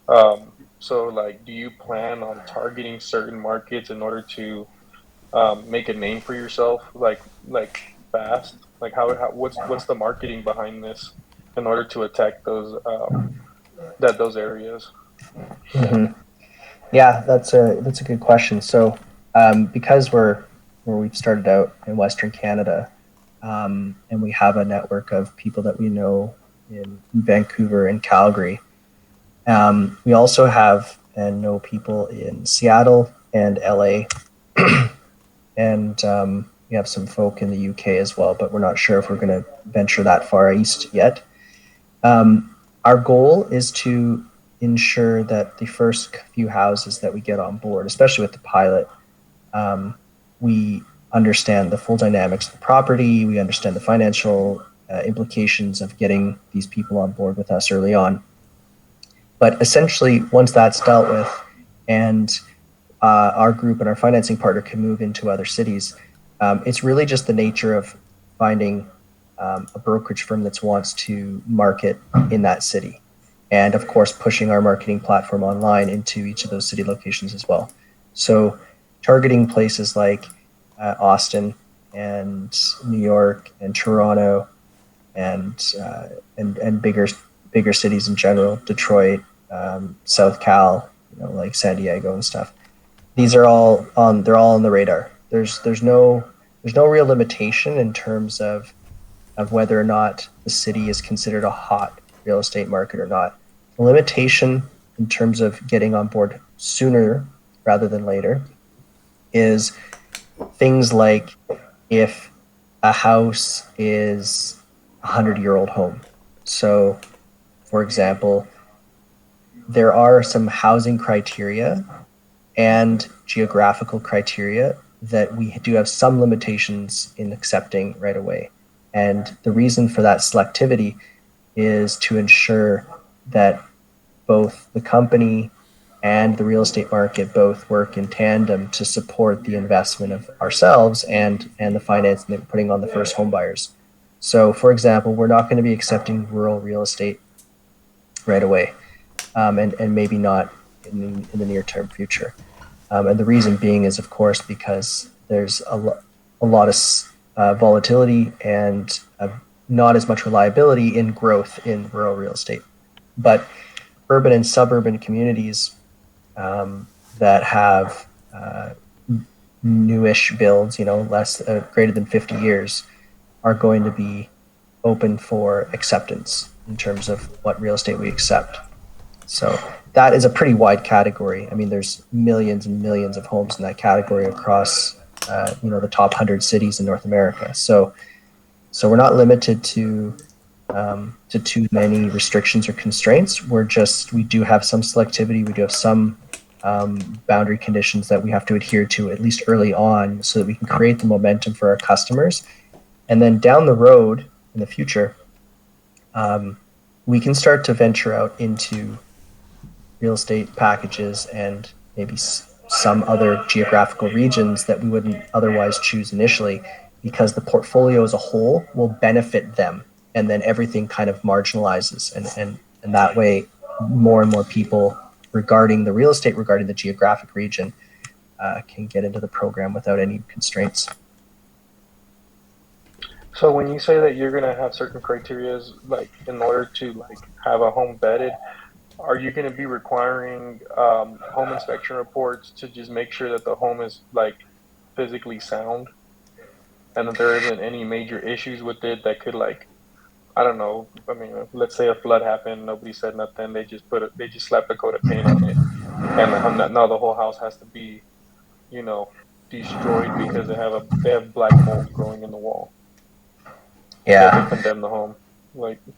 So like, do you plan on targeting certain markets in order to make a name for yourself, like fast? Like, what's the marketing behind this in order to attack those areas? Mm-hmm. Yeah, that's a good question. So because we've started out in Western Canada, and we have a network of people that we know in Vancouver and Calgary. We also have and know people in Seattle and LA, and we have some folk in the UK as well, but we're not sure if we're going to venture that far east yet. Our goal is to ensure that the first few houses that we get on board, especially with the pilot, we understand the full dynamics of the property. We understand the financial implications of getting these people on board with us early on. But essentially, once that's dealt with, and our group and our financing partner can move into other cities, it's really just the nature of finding a brokerage firm that wants to market in that city. And of course, pushing our marketing platform online into each of those city locations as well. So targeting places like Austin and New York and Toronto and bigger cities in general, Detroit, South Cal, like San Diego and stuff. These are all on. They're all on the radar. There's no real limitation in terms of whether or not the city is considered a hot real estate market or not. The limitation in terms of getting on board sooner rather than later is things like if a house is a 100-year-old home. So, for example, there are some housing criteria and geographical criteria that we do have some limitations in accepting right away. And the reason for that selectivity is to ensure that both the company and the real estate market both work in tandem to support the investment of ourselves and the financing that we're putting on the first home buyers. So, for example, we're not going to be accepting rural real estate right away, and maybe not in the near-term future. And the reason being is, of course, because there's a lot of volatility and not as much reliability in growth in rural real estate. But urban and suburban communities that have newish builds, less greater than 50 years, are going to be open for acceptance in terms of what real estate we accept. So that is a pretty wide category. I mean, there's millions and millions of homes in that category across, the top 100 cities in North America. So we're not limited to too many restrictions or constraints. We do have some selectivity. We do have some boundary conditions that we have to adhere to at least early on, so that we can create the momentum for our customers. And then down the road in the future, we can start to venture out into real estate packages and maybe some other geographical regions that we wouldn't otherwise choose initially, because the portfolio as a whole will benefit them, and then everything kind of marginalizes, and that way more and more people regarding the real estate, regarding the geographic region, can get into the program without any constraints. So when you say that you're going to have certain criteria, like in order to have a home vetted, are you going to be requiring home inspection reports to just make sure that the home is physically sound, and that there isn't any major issues with it that could I don't know. I mean, let's say a flood happened, nobody said nothing. They just slapped a coat of paint on it, and now the whole house has to be, destroyed because they have black mold growing in the wall. Yeah. They condemn the home.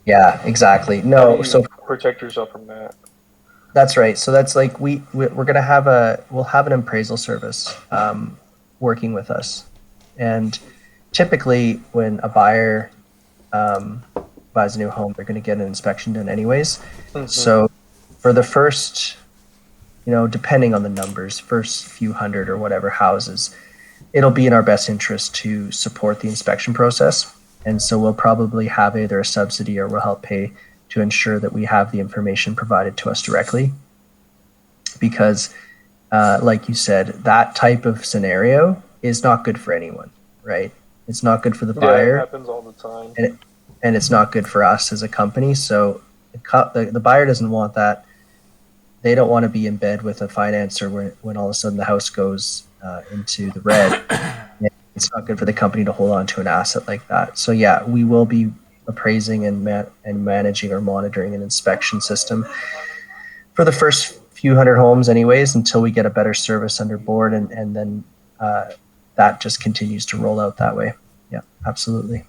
Yeah, exactly. No, so protect yourself from that. That's right. So that's we're gonna have we'll have an appraisal service working with us, and typically when a buyer buys a new home, they're going to get an inspection done anyways. Mm-hmm. So for the first, depending on the numbers, first few hundred or whatever houses, it'll be in our best interest to support the inspection process. And so we'll probably have either a subsidy or we'll help pay to ensure that we have the information provided to us directly. Because like you said, that type of scenario is not good for anyone, right? It's not good for the buyer. Yeah, it happens all the time. And it's not good for us as a company. So the buyer doesn't want that. They don't want to be in bed with a financer when all of a sudden the house goes into the red. It's not good for the company to hold on to an asset like that. So yeah, we will be appraising and managing or monitoring an inspection system for the first few hundred homes anyways, until we get a better service under board, and then that just continues to roll out that way. Yeah, absolutely.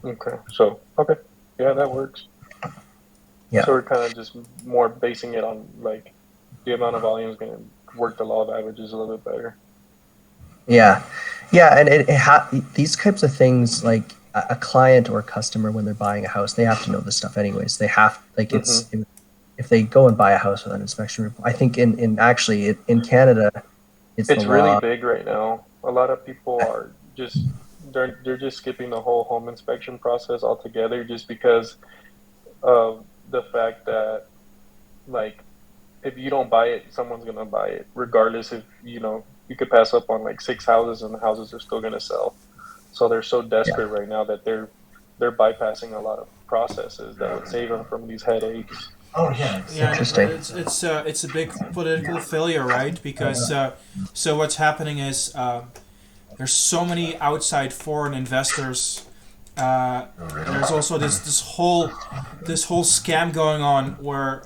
Okay. So, okay. Yeah, that works. Yeah. So we're kind of just more basing it on like the amount of volume is going to work the law of averages a little bit better. Yeah, and these types of things, like a client or a customer when they're buying a house, they have to know this stuff anyways. They have like if they go and buy a house with an inspection report. I think in Canada, it's the It's really law. big right now. A lot of people are just they're just skipping the whole home inspection process altogether just because of the fact that like if you don't buy it, someone's gonna buy it, regardless if you could pass up on like 6 houses and the houses are still gonna sell. So they're so desperate right now that they're bypassing a lot of processes that would save them from these headaches. Oh yeah, Yeah, interesting. it's a big political failure, right? Because so what's happening is there's so many outside foreign investors. There's also this whole scam going on where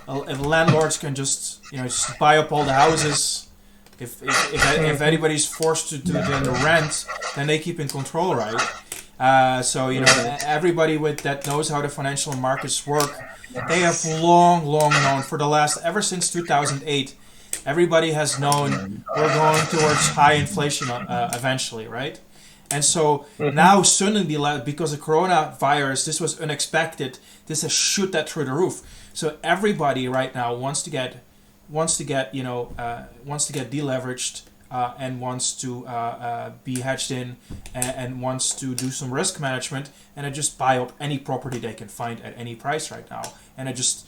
if landlords can just buy up all the houses. If anybody's forced to then rent, then they keep in control, right? So everybody that knows how the financial markets work, they have long known for the last ever since 2008. Everybody has known we're going towards high inflation eventually, right? And so now suddenly, because of coronavirus, this was unexpected. This has shoot that through the roof. So everybody right now wants to get deleveraged and wants to be hedged in and wants to do some risk management and just buy up any property they can find at any price right now. And it just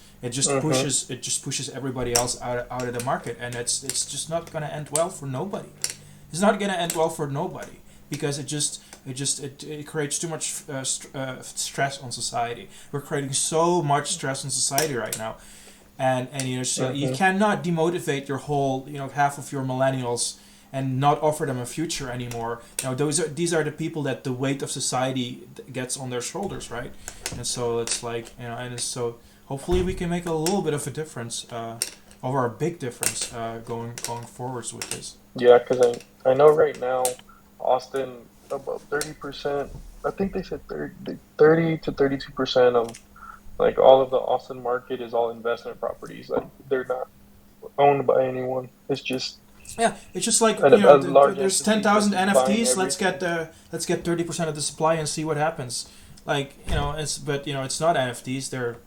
pushes everybody else out of the market, and it's just not going to end well for nobody. It's not going to end well for nobody because it creates too much stress on society. We're creating so much stress on society right now. And you cannot demotivate your whole half of your millennials and not offer them a future anymore. These are the people that the weight of society gets on their shoulders, right? And so it's like so hopefully we can make a little bit of a difference, or a big difference, going forwards with this. Yeah, because I know right now Austin about 30%. I think they said 30 to 32% of like all of the Austin market is all investment properties. Like they're not owned by anyone. It's just it's just like there's 10,000 NFTs. Let's get 30% of the supply and see what happens. Like it's not NFTs. They're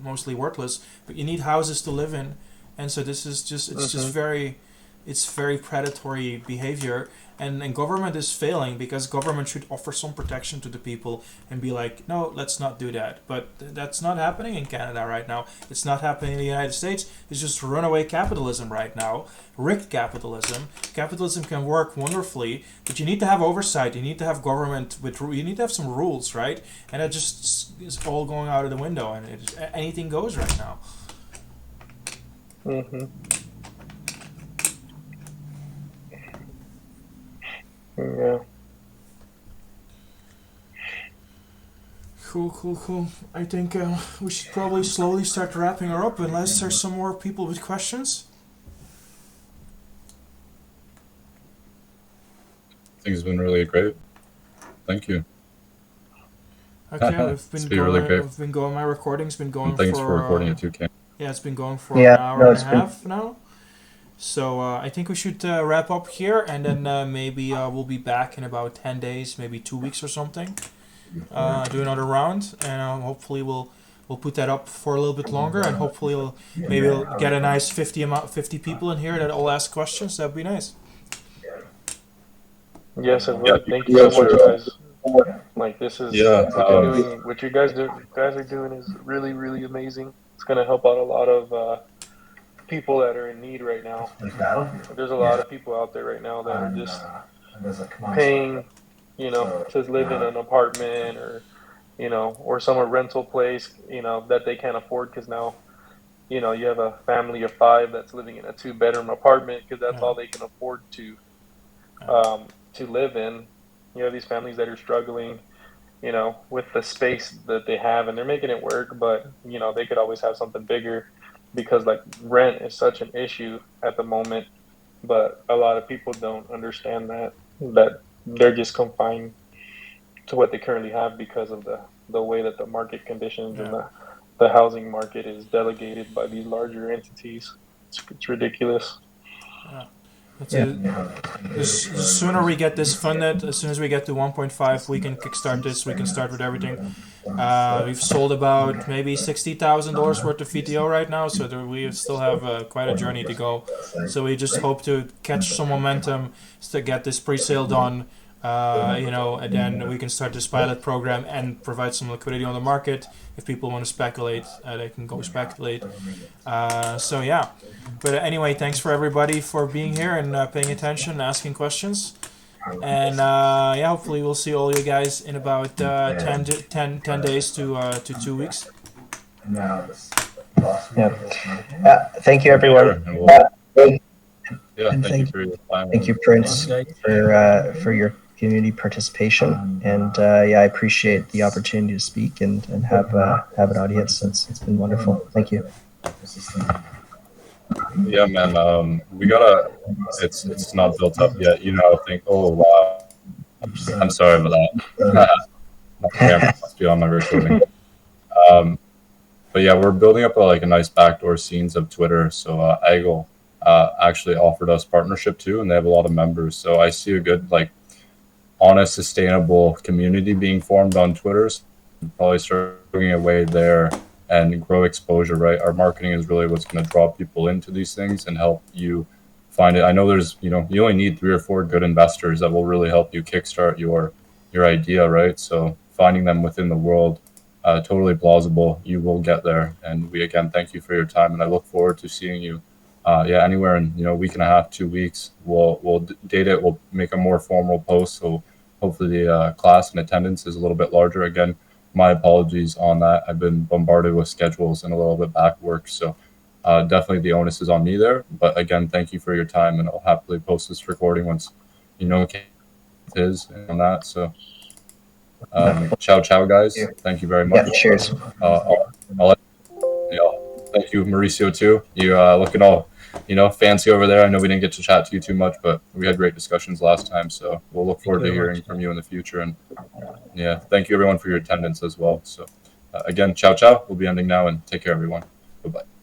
mostly worthless. But you need houses to live in, and so this is just it's very predatory behavior. And government is failing because government should offer some protection to the people and be like, no, let's not do that. But that's not happening in Canada right now. It's not happening in the United States. It's just runaway capitalism right now, rigged capitalism. Capitalism can work wonderfully, but you need to have oversight. You need to have government you need to have some rules, right? And it just is all going out of the window, and anything goes right now. Yeah. Cool. I think we should probably slowly start wrapping her up unless there's some more people with questions. I think it's been really great. Thank you. Okay, It's been really great. We've been going. My recording's been going And thanks for recording it too, Ken. Yeah, it's been going for an hour and a half now. So I think we should wrap up here, and then maybe we'll be back in about 10 days, maybe 2 weeks or something. Do another round, and hopefully we'll put that up for a little bit longer, and hopefully we'll get a nice 50 people in here that all ask questions. That'd be nice. Yes, it would. Thank you so much, guys. Like this is what you guys are doing is really, really amazing. It's gonna help out a lot of people that are in need right now. There's a lot of people out there right now that are just paying, to live in an apartment or, or some rental place, that they can't afford because now, you have a family of 5 that's living in a 2-bedroom apartment because that's all they can afford to live in. You have these families that are struggling, with the space that they have, and they're making it work, but, they could always have something bigger. Because like rent is such an issue at the moment, but a lot of people don't understand that they're just confined to what they currently have because of the the way that the market conditions and the housing market is delegated by these larger entities. It's ridiculous. The sooner we get this funded, as soon as we get to 1.5, we can kickstart this. We can start with everything. We've sold about maybe $60,000 worth of VTO right now, so we still have quite a journey to go. So we just hope to catch some momentum to get this pre-sale done, and then we can start this pilot program and provide some liquidity on the market. If people want to speculate, they can go speculate. But anyway, thanks for everybody for being here and paying attention and asking questions. And hopefully we'll see all you guys in about 10 days to 2 weeks. Thank you, everyone. Thank you for your time. Thank you, Prince, for your community participation. And I appreciate the opportunity to speak and have an audience. It's been wonderful. Thank you. Yeah, man. We gotta. It's not built up yet. I think. Oh wow. I'm sorry about that. My camera must be on my recording. But yeah, we're building up a nice backdoor scenes of Twitter. So Agile actually offered us partnership too, and they have a lot of members. So I see a good honest, sustainable community being formed on Twitter. So probably start bringing away there and grow exposure, right? Our marketing is really what's going to draw people into these things and help you find it. I know there's, you only need 3 or 4 good investors that will really help you kickstart your idea, right? So finding them within the world, totally plausible. You will get there. And we, again, thank you for your time. And I look forward to seeing you, anywhere in, a week and a half, 2 weeks. We'll date it. We'll make a more formal post. So hopefully the class and attendance is a little bit larger. Again, my apologies on that. I've been bombarded with schedules and a little bit back work. So definitely the onus is on me there. But again, thank you for your time. And I'll happily post this recording once it is on that. So ciao, guys. Thank you very much. Yeah, cheers. Thank you, Mauricio, too. You looking all, fancy over there. I know we didn't get to chat to you too much, but we had great discussions last time. So we'll look forward to hearing from you in the future. And thank you everyone for your attendance as well. So again, ciao. We'll be ending now and take care, everyone. Bye-bye.